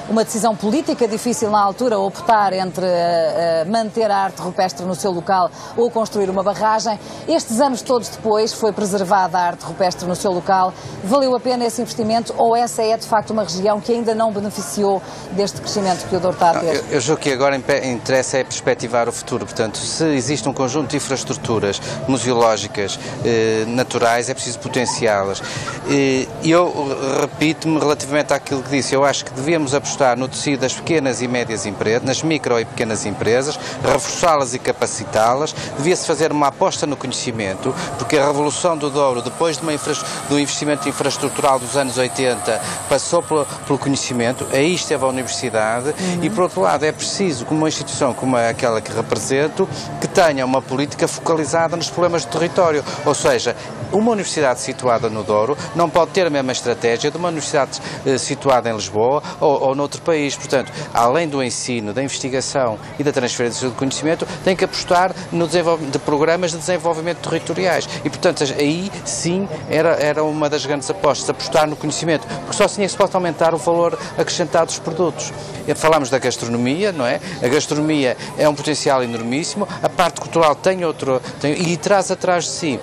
S1: uma decisão política difícil na altura, optar entre manter a arte rupestre no seu local ou construir uma barragem. Estes anos todos depois foi preservada a arte rupestre no seu local. Valeu a pena esse investimento ou essa é de facto uma região que ainda não beneficiou deste crescimento que o Douro está a ter?
S2: Eu julgo que agora interessa é perspectivar o futuro. Portanto, se existe um conjunto de infraestruturas museológicas naturais, é preciso potenciá-las. E eu repito-me relativamente àquilo que disse. Eu acho que devíamos apostar no tecido das pequenas e médias empresas, nas micro e pequenas empresas, reforçá-las e capacitá-las. Devia-se fazer uma aposta no conhecimento, porque a revolução do Douro, depois do investimento infraestrutural dos anos 80, passou pelo conhecimento. Aí esteve a universidade e, por outro lado, é preciso que uma instituição como aquela que represento, que tenha uma política focalizada nos problemas do território. Ou seja, uma universidade situada no Douro não pode ter a mesma estratégia de uma universidade situada em Lisboa ou noutro país. Portanto, além do ensino, da investigação e da transferência de conhecimento, tem que apostar no desenvolvimento de programas de desenvolvimento territoriais. E, portanto, aí sim era uma das grandes apostas, apostar no conhecimento, porque só assim é que se pode aumentar o valor acrescentado dos produtos. Falámos da gastronomia, não é? A gastronomia é um potencial enormíssimo, a parte cultural e traz atrás de si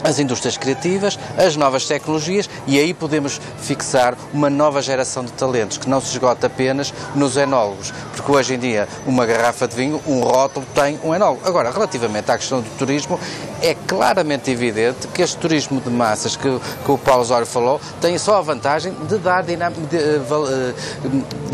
S2: as indústrias criativas, as novas tecnologias, e aí podemos fixar uma nova geração de talentos que não se esgota apenas nos enólogos, porque hoje em dia uma garrafa de vinho, um rótulo tem um enólogo. Agora, relativamente à questão do turismo, é claramente evidente que este turismo de massas que o Paulo Osório falou tem só a vantagem de dar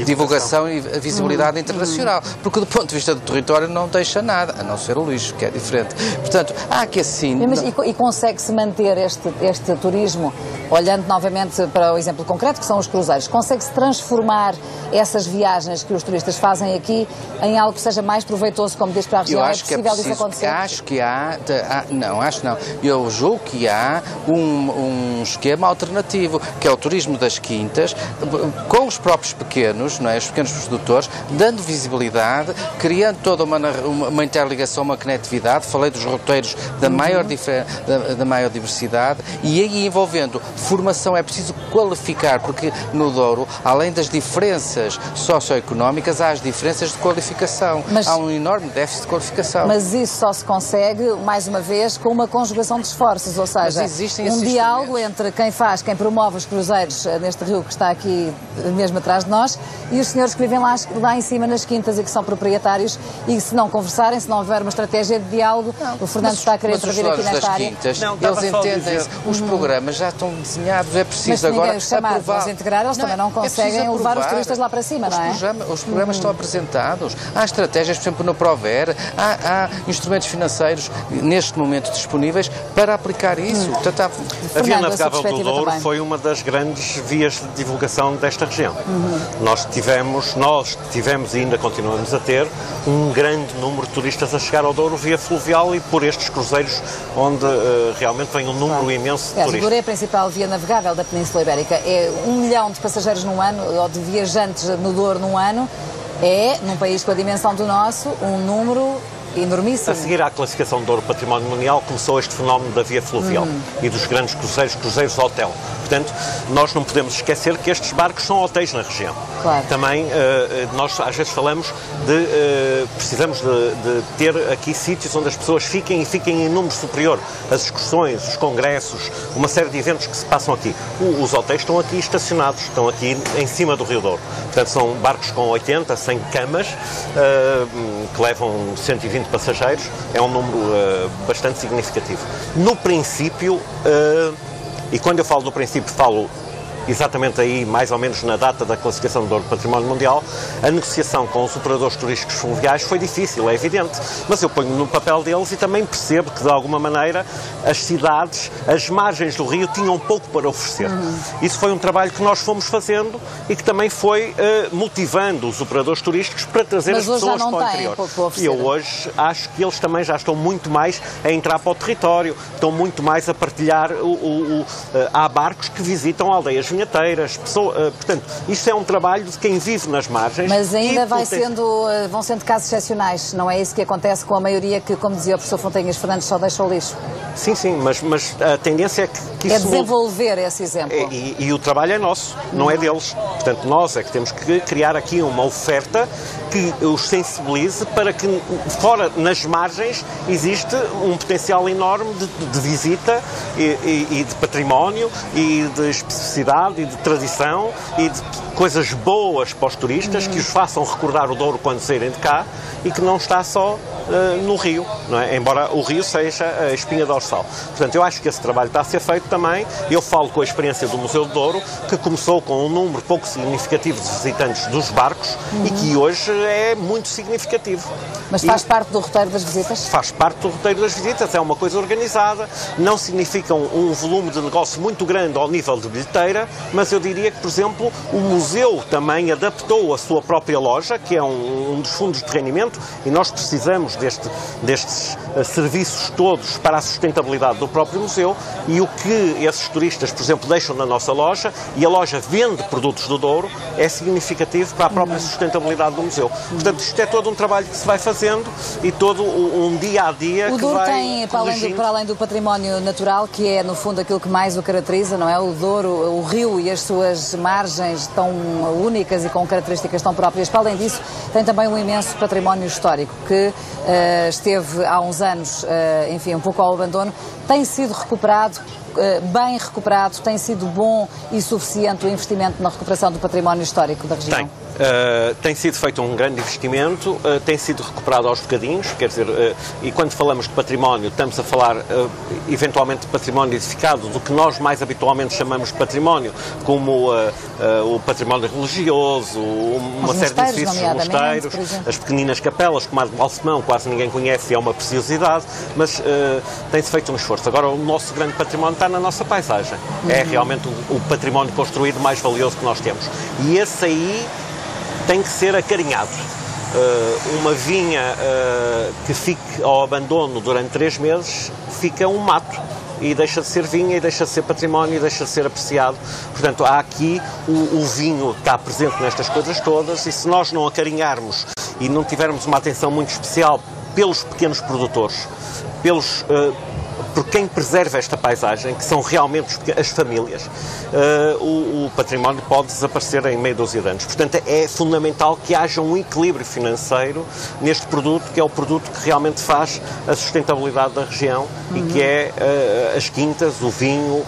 S2: divulgação e visibilidade internacional, porque do ponto de vista do território não deixa nada, a não ser o lixo, que é diferente. Portanto, há que assim...
S1: E consegue-se manter este turismo, olhando novamente para o exemplo concreto, que são os cruzeiros, consegue-se transformar essas viagens que os turistas fazem aqui em algo que seja mais proveitoso, como diz para a região?
S2: Eu acho que é preciso, isso acontecer? Acho que há... Não, acho que não. Eu julgo que há um esquema alternativo, que é o turismo das quintas, com os próprios pequenos, não é? Os pequenos produtores, dando visibilidade, criando toda uma interligação, uma conectividade. Falei dos roteiros da maior diversidade, e aí envolvendo formação. É preciso qualificar, porque no Douro, além das diferenças socioeconómicas, há as diferenças de qualificação. Há um enorme déficit de qualificação.
S1: Mas isso só se consegue, mais uma vez, com uma conjugação de esforços, ou seja, um diálogo entre quem promove os cruzeiros neste rio que está aqui mesmo atrás de nós e os senhores que vivem lá em cima nas quintas e que são proprietários, e se não conversarem, se não houver uma estratégia de diálogo, o Fernando está a querer intervir aqui nesta área.
S2: Quintas, eles entendem, os programas já estão desenhados, é preciso agora aprovar.
S1: Integrar, eles também não conseguem levar os turistas lá para cima, não é?
S2: Os programas estão apresentados, há estratégias, por exemplo, no Prover, há instrumentos financeiros neste momento disponíveis para aplicar isso. Portanto,
S4: a Via Navegável do Douro foi uma das grandes vias de divulgação desta região. Nós tivemos e ainda continuamos a ter um grande número de turistas a chegar ao Douro via fluvial e por estes cruzeiros onde realmente vem um número imenso de turistas.
S1: O Douro é a principal via navegável da Península Ibérica. É 1 milhão de passageiros num ano, ou de viajantes no Douro num ano. É, num país com a dimensão do nosso, um número enormíssimo.
S4: A seguir à classificação de Douro Património Mundial, começou este fenómeno da via fluvial e dos grandes cruzeiros hotel. Portanto, nós não podemos esquecer que estes barcos são hotéis na região.
S1: Claro.
S4: Também, nós às vezes falamos de precisamos de ter aqui sítios onde as pessoas fiquem e fiquem em número superior. As excursões, os congressos, uma série de eventos que se passam aqui. Os hotéis estão aqui estacionados, estão aqui em cima do Rio Douro. Portanto, são barcos com 80, 100 camas, que levam 120 passageiros. É um número bastante significativo. No princípio, e quando eu falo do princípio, falo exatamente aí, mais ou menos na data da classificação do Douro Património Mundial, a negociação com os operadores turísticos fluviais foi difícil, é evidente, mas eu ponho-me no papel deles e também percebo que, de alguma maneira, as cidades, as margens do rio, tinham pouco para oferecer. Isso foi um trabalho que nós fomos fazendo e que também foi motivando os operadores turísticos para trazer as pessoas para o interior. E eu hoje acho que eles também já estão muito mais a entrar para o território, estão muito mais a partilhar. Há barcos que visitam aldeias vinheteiras, portanto, isto é um trabalho de quem vive nas margens.
S1: Mas ainda vão sendo casos excepcionais, não é isso que acontece com a maioria que, como dizia o professor Fontanhas Fernandes, só deixa o lixo?
S4: Sim, mas a tendência é que isso...
S1: É desenvolver esse exemplo.
S4: E o trabalho é nosso, não é deles. Portanto, nós é que temos que criar aqui uma oferta que os sensibilize para que, fora, nas margens, existe um potencial enorme de visita e de património e de especificidade e de tradição e de coisas boas para os turistas que os façam recordar o Douro quando saírem de cá e que não está só no rio, não é? Embora o rio seja a espinha dorsal. Portanto, eu acho que esse trabalho está a ser feito também. Eu falo com a experiência do Museu do Douro, que começou com um número pouco significativo de visitantes dos barcos e que hoje é muito significativo.
S1: Mas faz parte do roteiro das visitas?
S4: Faz parte do roteiro das visitas, é uma coisa organizada, não significa um volume de negócio muito grande ao nível de bilheteira, mas eu diria que, por exemplo, o museu também adaptou a sua própria loja, que é um dos fundos de rendimento, e nós precisamos destes serviços todos para a sustentabilidade do próprio museu, e o que esses turistas, por exemplo, deixam na nossa loja, e a loja vende produtos do Douro, é significativo para a própria sustentabilidade do museu. Portanto, isto é todo um trabalho que se vai fazendo e todo um dia-a-dia que
S1: Douro
S4: vai
S1: tem, para além do património natural, que é, no fundo, aquilo que mais o caracteriza, não é? O Douro, o rio e as suas margens tão únicas e com características tão próprias. Para além disso, tem também um imenso património histórico que esteve há uns anos, enfim, um pouco ao abandono, tem sido recuperado, bem recuperado, tem sido bom e suficiente o investimento na recuperação do património histórico da região?
S4: Tem sido feito um grande investimento, tem sido recuperado aos bocadinhos, quer dizer, e quando falamos de património, estamos a falar eventualmente de património edificado, do que nós mais habitualmente chamamos de património, como o património religioso, uma série de edifícios, mosteiros, as pequeninas capelas, como a de Balsemão, quase ninguém conhece e é uma preciosidade, mas tem-se feito um esforço. Agora, o nosso grande património está na nossa paisagem. É realmente o património construído mais valioso que nós temos. E esse aí tem que ser acarinhado. Uma vinha que fique ao abandono durante 3 meses fica um mato e deixa de ser vinha e deixa de ser património e deixa de ser apreciado. Portanto, há aqui o vinho está presente nestas coisas todas e se nós não acarinharmos e não tivermos uma atenção muito especial pelos pequenos produtores, por quem preserva esta paisagem, que são realmente as famílias, o património pode desaparecer em meia dúzia de anos. Portanto, é fundamental que haja um equilíbrio financeiro neste produto, que é o produto que realmente faz a sustentabilidade da região e que é as quintas, o vinho,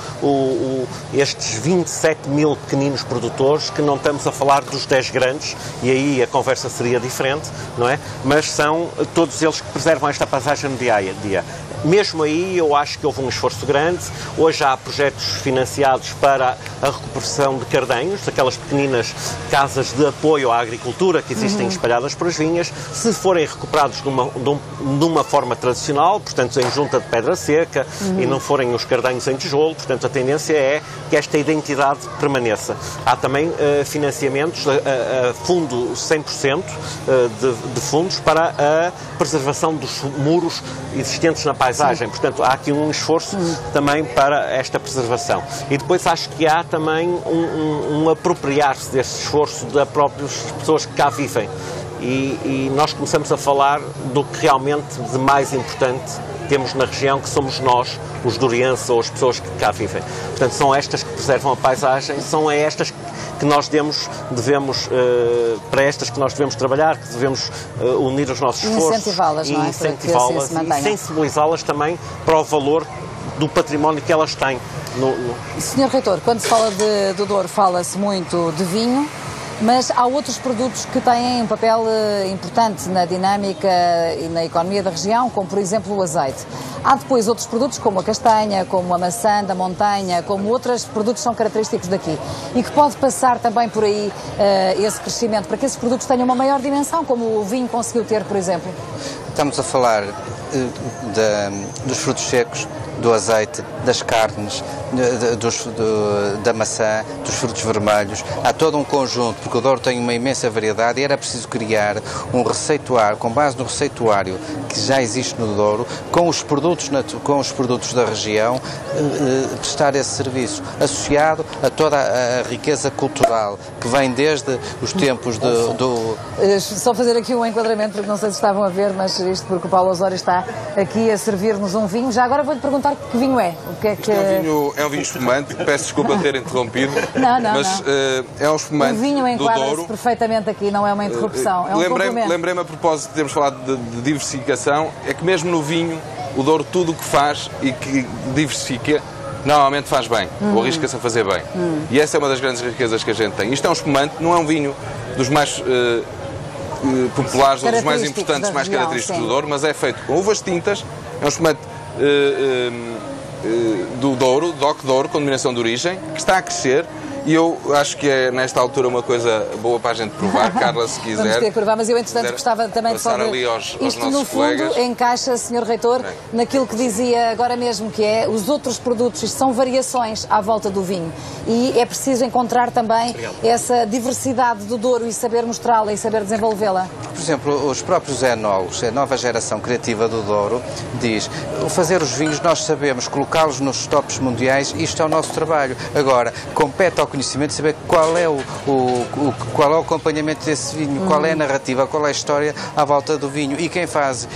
S4: estes 27 mil pequeninos produtores, que não estamos a falar dos 10 grandes, e aí a conversa seria diferente, não é? Mas são todos eles que preservam esta paisagem no dia a dia. Mesmo aí, eu acho que houve um esforço grande. Hoje há projetos financiados para a recuperação de cardenhos, daquelas pequeninas casas de apoio à agricultura que existem espalhadas por as vinhas, se forem recuperados de uma forma tradicional, portanto em junta de pedra seca, e não forem os cardenhos em tijolo. Portanto, a tendência é que esta identidade permaneça. Há também financiamentos a fundo 100% de fundos para a preservação dos muros existentes na paisagem. Portanto, há aqui um esforço também para esta preservação. E depois acho que há também um apropriar-se deste esforço das próprias pessoas que cá vivem. e nós começamos a falar do que realmente de mais importante temos na região, que somos nós, os dourienses ou as pessoas que cá vivem. Portanto, são estas que preservam a paisagem, são estas que nós para estas que nós devemos trabalhar, que devemos unir os nossos esforços
S1: incentivá-las, não é?
S4: Incentivá-las e sensibilizá-las também para o valor do património que elas têm.
S1: Sr. Reitor, quando se fala do Douro, fala-se muito de vinho, mas há outros produtos que têm um papel importante na dinâmica e na economia da região, como por exemplo o azeite. Há depois outros produtos como a castanha, como a maçã da montanha, como outros produtos que são característicos daqui e que pode passar também por aí esse crescimento, para que esses produtos tenham uma maior dimensão, como o vinho conseguiu ter, por exemplo.
S2: Estamos a falar dos frutos secos, do azeite, das carnes, da maçã, dos frutos vermelhos. Há todo um conjunto, porque o Douro tem uma imensa variedade e era preciso criar um receituário, com base no receituário que já existe no Douro, com os produtos da região, prestar esse serviço, associado a toda a riqueza cultural que vem desde os tempos
S1: Só fazer aqui um enquadramento, porque não sei se estavam a ver, mas isto porque o Paulo Osório está aqui a servir-nos um vinho. Já agora vou-lhe perguntar que vinho é. O que é que...
S3: É um vinho espumante, peço desculpa de ter interrompido, mas é um espumante do Douro. O vinho
S1: enquadra-se perfeitamente aqui, não é uma interrupção, é um complemento.
S3: Lembrei-me a propósito de termos falado de diversificação, é que mesmo no vinho, o Douro tudo o que faz e que diversifica, normalmente faz bem, ou arrisca-se a fazer bem. E essa é uma das grandes riquezas que a gente tem. Isto é um espumante, não é um vinho dos mais populares ou dos mais importantes, mais característicos do Douro, mas é feito com uvas tintas, é um espumante do Douro, DOC Douro, com denominação de origem, que está a crescer. E eu acho que é, nesta altura, uma coisa boa para a gente provar. Carla, se quiser.
S1: Vamos ter que provar, mas eu, entretanto, gostava também de
S3: falar ali aos
S1: isto,
S3: nossos
S1: no fundo,
S3: colegas.
S1: encaixa, Sr. Reitor, naquilo que dizia agora mesmo, que é os outros produtos. Isto são variações à volta do vinho. E é preciso encontrar também essa diversidade do Douro e saber mostrá-la e saber desenvolvê-la.
S2: Por exemplo, os próprios enólogos, a nova geração criativa do Douro, diz, fazer os vinhos nós sabemos, colocá-los nos tops mundiais, isto é o nosso trabalho. Agora, compete ao conhecimento saber qual é o acompanhamento desse vinho, qual é a narrativa, qual é a história à volta do vinho e quem faz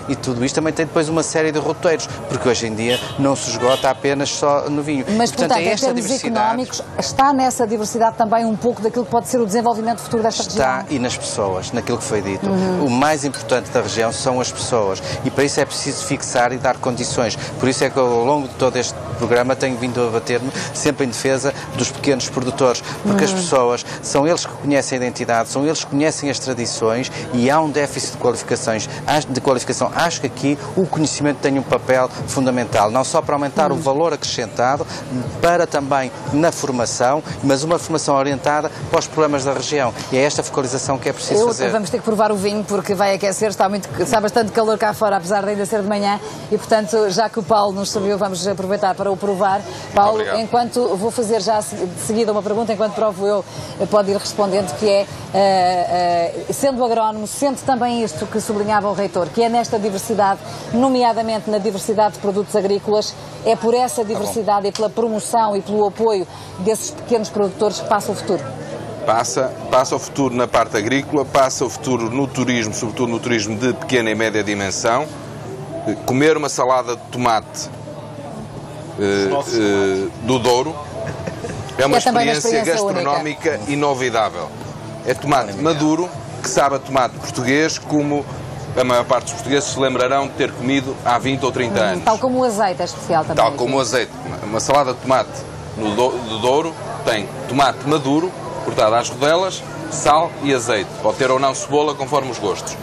S2: e tudo isto também tem depois uma série de roteiros, porque hoje em dia não se esgota apenas só no vinho.
S1: Mas, portanto, em termos económicos, está nessa diversidade também um pouco daquilo que pode ser o desenvolvimento futuro desta região?
S2: Está, e nas pessoas, naquilo que foi dito. O mais importante da região são as pessoas e para isso é preciso fixar e dar condições. Por isso é que ao longo de todo este programa tenho vindo a bater-me sempre em defesa dos pequenos produtores, porque as pessoas são eles que conhecem a identidade, são eles que conhecem as tradições e há um déficit de qualificação. Acho que aqui o conhecimento tem um papel fundamental, não só para aumentar o valor acrescentado, para também na formação, mas uma formação orientada para os problemas da região. E é esta focalização que é preciso fazer.
S1: Vamos ter que provar o vinho porque vai aquecer, está bastante calor cá fora, apesar de ainda ser de manhã, e portanto, já que o Paulo nos serviu, vamos aproveitar para o provar. Paulo, enquanto vou fazer já de seguida uma pergunta, enquanto provo eu, pode ir respondendo, que é, sendo agrónomo, sente também isto que sublinhava o Reitor, que é nesta diversidade, nomeadamente na diversidade de produtos agrícolas, é por essa diversidade e pela promoção e pelo apoio desses pequenos produtores que passa o futuro?
S3: Passa o futuro na parte agrícola, passa o futuro no turismo, sobretudo no turismo de pequena e média dimensão. Comer uma salada de tomate do Douro é uma experiência gastronómica inovidável. É tomate maduro, que sabe a tomate português, como a maior parte dos portugueses se lembrarão de ter comido há 20 ou 30 anos.
S1: Tal como o azeite é especial também.
S3: Tal como o azeite. Uma salada de tomate do Douro tem tomate maduro, cortado às rodelas, sal e azeite. Pode ter ou não cebola, conforme os gostos.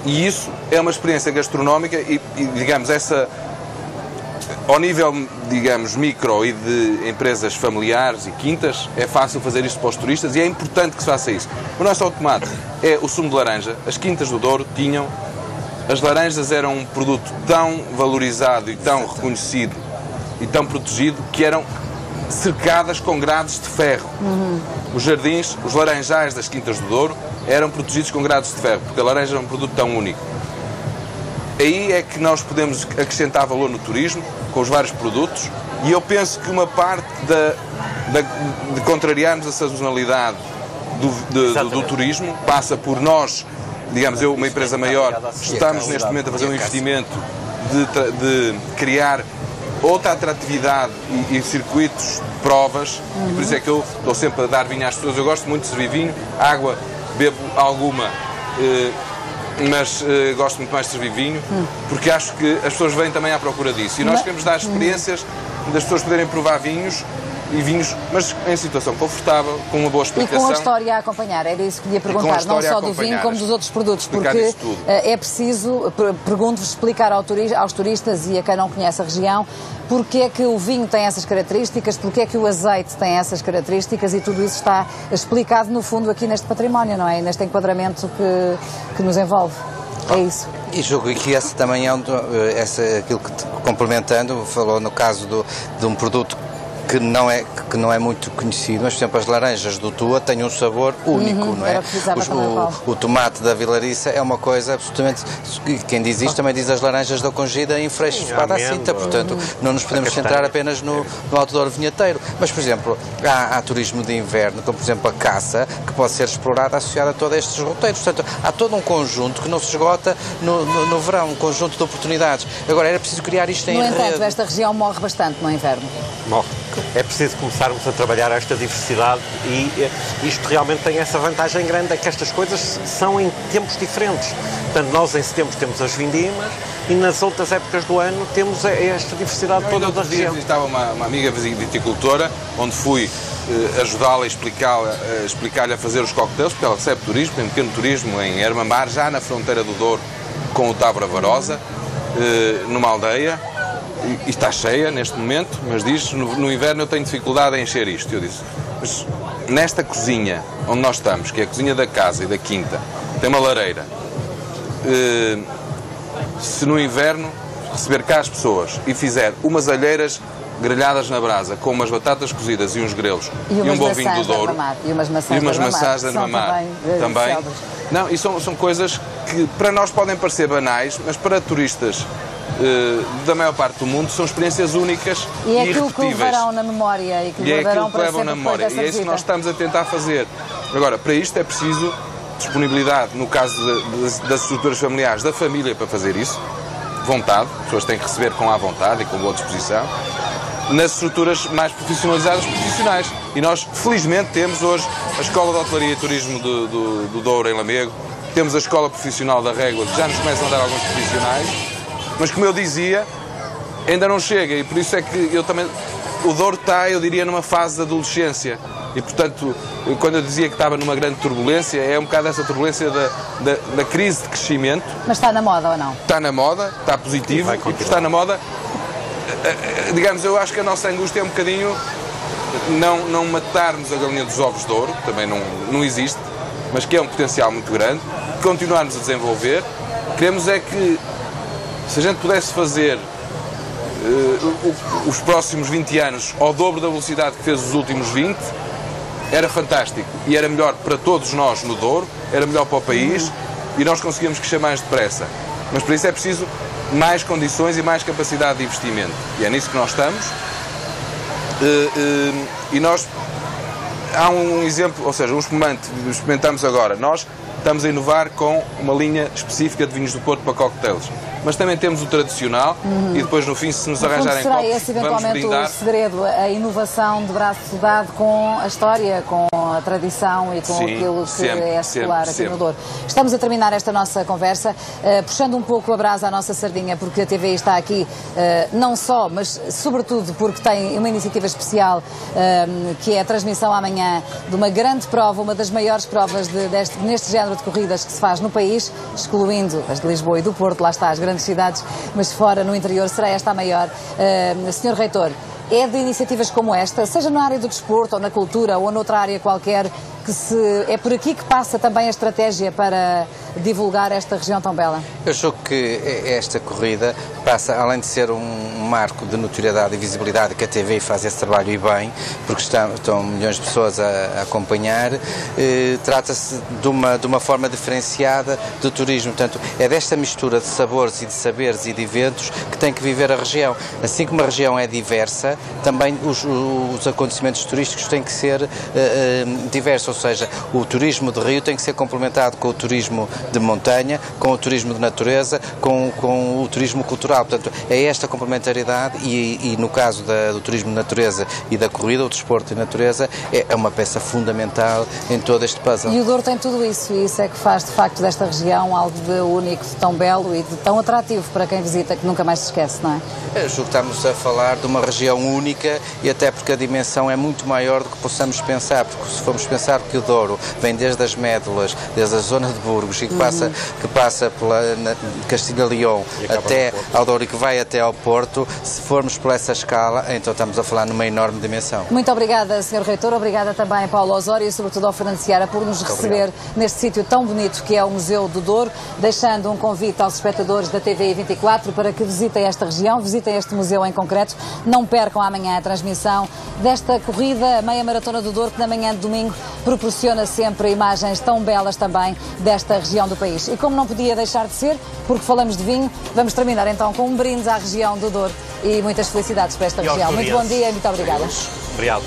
S3: E isso é uma experiência gastronómica e digamos, ao nível, digamos, micro e de empresas familiares e quintas, é fácil fazer isto para os turistas e é importante que se faça isso. Mas não é só o tomate, é o sumo de laranja. As quintas do Douro tinham... As laranjas eram um produto tão valorizado e tão reconhecido e tão protegido que eram cercadas com grades de ferro. Os jardins, os laranjais das quintas do Douro eram protegidos com grades de ferro, porque a laranja é um produto tão único. Aí é que nós podemos acrescentar valor no turismo, com os vários produtos, e eu penso que uma parte de contrariarmos a sazonalidade do turismo, passa por nós, digamos, uma empresa maior, estamos neste momento a fazer um investimento de criar outra atratividade e circuitos de provas, e por isso é que eu estou sempre a dar vinho às pessoas. Eu gosto muito de servir vinho, água bebo alguma, mas gosto muito mais de servir vinho, porque acho que as pessoas vêm também à procura disso. E nós queremos dar experiências das pessoas poderem provar vinhos, mas em situação confortável, com uma boa explicação.
S1: E com a história a acompanhar, era isso que lhe ia perguntar, não só do vinho como dos outros produtos, porque é preciso, pergunto-vos, explicar aos turistas e a quem não conhece a região, porque é que o vinho tem essas características, porque é que o azeite tem essas características, e tudo isso está explicado no fundo aqui neste património, não é? Neste enquadramento que nos envolve. É isso.
S2: E julgo que esse também é aquilo que, complementando, falou no caso de um produto que não é muito conhecido, mas, por exemplo, as laranjas do Tua têm um sabor único, não é? O tomate da Vilariça é uma coisa absolutamente... Quem diz isto também diz as laranjas da Congida em Freixo de Espada à Cinta, portanto, não nos podemos centrar apenas no Alto Douro vinheteiro. Mas, por exemplo, há turismo de inverno, como, por exemplo, a caça, que pode ser explorada associada a todos estes roteiros. Portanto, há todo um conjunto que não se esgota no verão, um conjunto de oportunidades. Agora, era preciso criar isto em rede.
S1: No entanto, esta região morre bastante no inverno.
S4: Morre. É preciso começarmos a trabalhar esta diversidade, e isto realmente tem essa vantagem grande, é que estas coisas são em tempos diferentes. Portanto, nós em setembro temos as vindimas e nas outras épocas do ano temos esta diversidade toda da região.
S3: Estava uma amiga viticultora, onde fui ajudá-la a explicar-lhe a fazer os coquetéis, porque ela recebe turismo, tem um pequeno turismo em Hermamar, já na fronteira do Douro com o Távora Varosa, numa aldeia. E está cheia neste momento, mas diz, no inverno eu tenho dificuldade em encher isto. Eu disse, mas nesta cozinha onde nós estamos, que é a cozinha da casa e da quinta, tem uma lareira, se no inverno receber cá as pessoas e fizer umas alheiras grelhadas na brasa, com umas batatas cozidas e uns grelos e um bom vinho do Douro
S1: e umas maçãs de Armamar
S3: também. Não, e são coisas que para nós podem parecer banais, mas para turistas da maior parte do mundo são experiências únicas e irrepetíveis.
S1: E é aquilo que levarão na memória e que levarão para sempre depois dessa visita.
S3: E é isso que nós estamos a tentar fazer. Agora, para isto é preciso disponibilidade, no caso das estruturas familiares, da família para fazer isso, vontade, as pessoas têm que receber com à vontade e com boa disposição. Nas estruturas mais profissionalizadas, profissionais. E nós, felizmente, temos hoje a Escola de Hotelaria e Turismo do Douro, em Lamego, temos a Escola Profissional da Régua, que já nos começam a dar alguns profissionais. Mas, como eu dizia, ainda não chega, e por isso é que o Douro está, eu diria, numa fase de adolescência. E, portanto, quando eu dizia que estava numa grande turbulência, é um bocado essa turbulência da crise de crescimento.
S1: Mas está na moda ou não?
S3: Está na moda, está positivo, e por estar na moda, digamos, eu acho que a nossa angústia é um bocadinho não matarmos a galinha dos ovos de ouro, também não existe, mas que é um potencial muito grande, continuarmos a desenvolver. Queremos é que, se a gente pudesse fazer os próximos 20 anos ao dobro da velocidade que fez os últimos 20, era fantástico. E era melhor para todos nós no Douro, era melhor para o país, e nós conseguíamos crescer mais depressa. Mas para isso é preciso mais condições e mais capacidade de investimento. E é nisso que nós estamos. E nós... Há um exemplo, ou seja, um espumante, experimentamos agora. Nós estamos a inovar com uma linha específica de vinhos do Porto para cocktails. Mas também temos o tradicional e depois, no fim, se nos arranjarem
S1: será
S3: copos,
S1: esse eventualmente o segredo, a inovação de braço dado com a história, com a tradição e com aquilo que é secular aqui no Douro. Estamos a terminar esta nossa conversa, puxando um pouco a brasa à nossa sardinha, porque a TVI está aqui não só, mas sobretudo porque tem uma iniciativa especial, que é a transmissão amanhã de uma grande prova, uma das maiores provas neste género de corridas que se faz no país, excluindo as de Lisboa e do Porto, lá está, as grandes cidades, mas fora, no interior, será esta a maior. Senhor Reitor, é de iniciativas como esta, seja na área do desporto, ou na cultura, ou noutra área qualquer, é por aqui que passa também a estratégia para divulgar esta região tão bela?
S2: Eu acho que esta corrida passa, além de ser um marco de notoriedade e visibilidade, que a TVI faz esse trabalho e bem, porque estão milhões de pessoas a acompanhar, trata-se de uma forma diferenciada do turismo. Portanto, é desta mistura de sabores e de saberes e de eventos que tem que viver a região. Assim como a região é diversa, também os acontecimentos turísticos têm que ser diversos, ou seja, o turismo de rio tem que ser complementado com o turismo de montanha, com o turismo de natureza, com o turismo cultural. Portanto, é esta complementaridade e no caso do turismo de natureza e da corrida, o desporto de natureza, é uma peça fundamental em todo este puzzle.
S1: E o Douro tem tudo isso, e isso é que faz, de facto, desta região algo de único, de tão belo e de tão atrativo para quem visita, que nunca mais se esquece, não é?
S2: Eu julgo que estamos a falar de uma região única e até porque a dimensão é muito maior do que possamos pensar, porque se formos pensar que o Douro vem desde as Médulas, desde a zona de Burgos e que passa pela Castilha León até ao Douro e que vai até ao Porto, se formos por essa escala, então estamos a falar numa enorme dimensão.
S1: Muito obrigada, Sr. Reitor, obrigada também a Paulo Osório e sobretudo ao Fernando Seara por nos receber neste sítio tão bonito que é o Museu do Douro, deixando um convite aos espectadores da TVI 24 para que visitem esta região, visitem este museu em concreto, não percam amanhã a transmissão desta corrida, a meia maratona do Douro, que na manhã de domingo proporciona sempre imagens tão belas também desta região do país. E como não podia deixar de ser, porque falamos de vinho, vamos terminar então com um brinde à região do Douro e muitas felicidades para esta região. Muito bom dia e muito obrigada.
S4: Obrigado.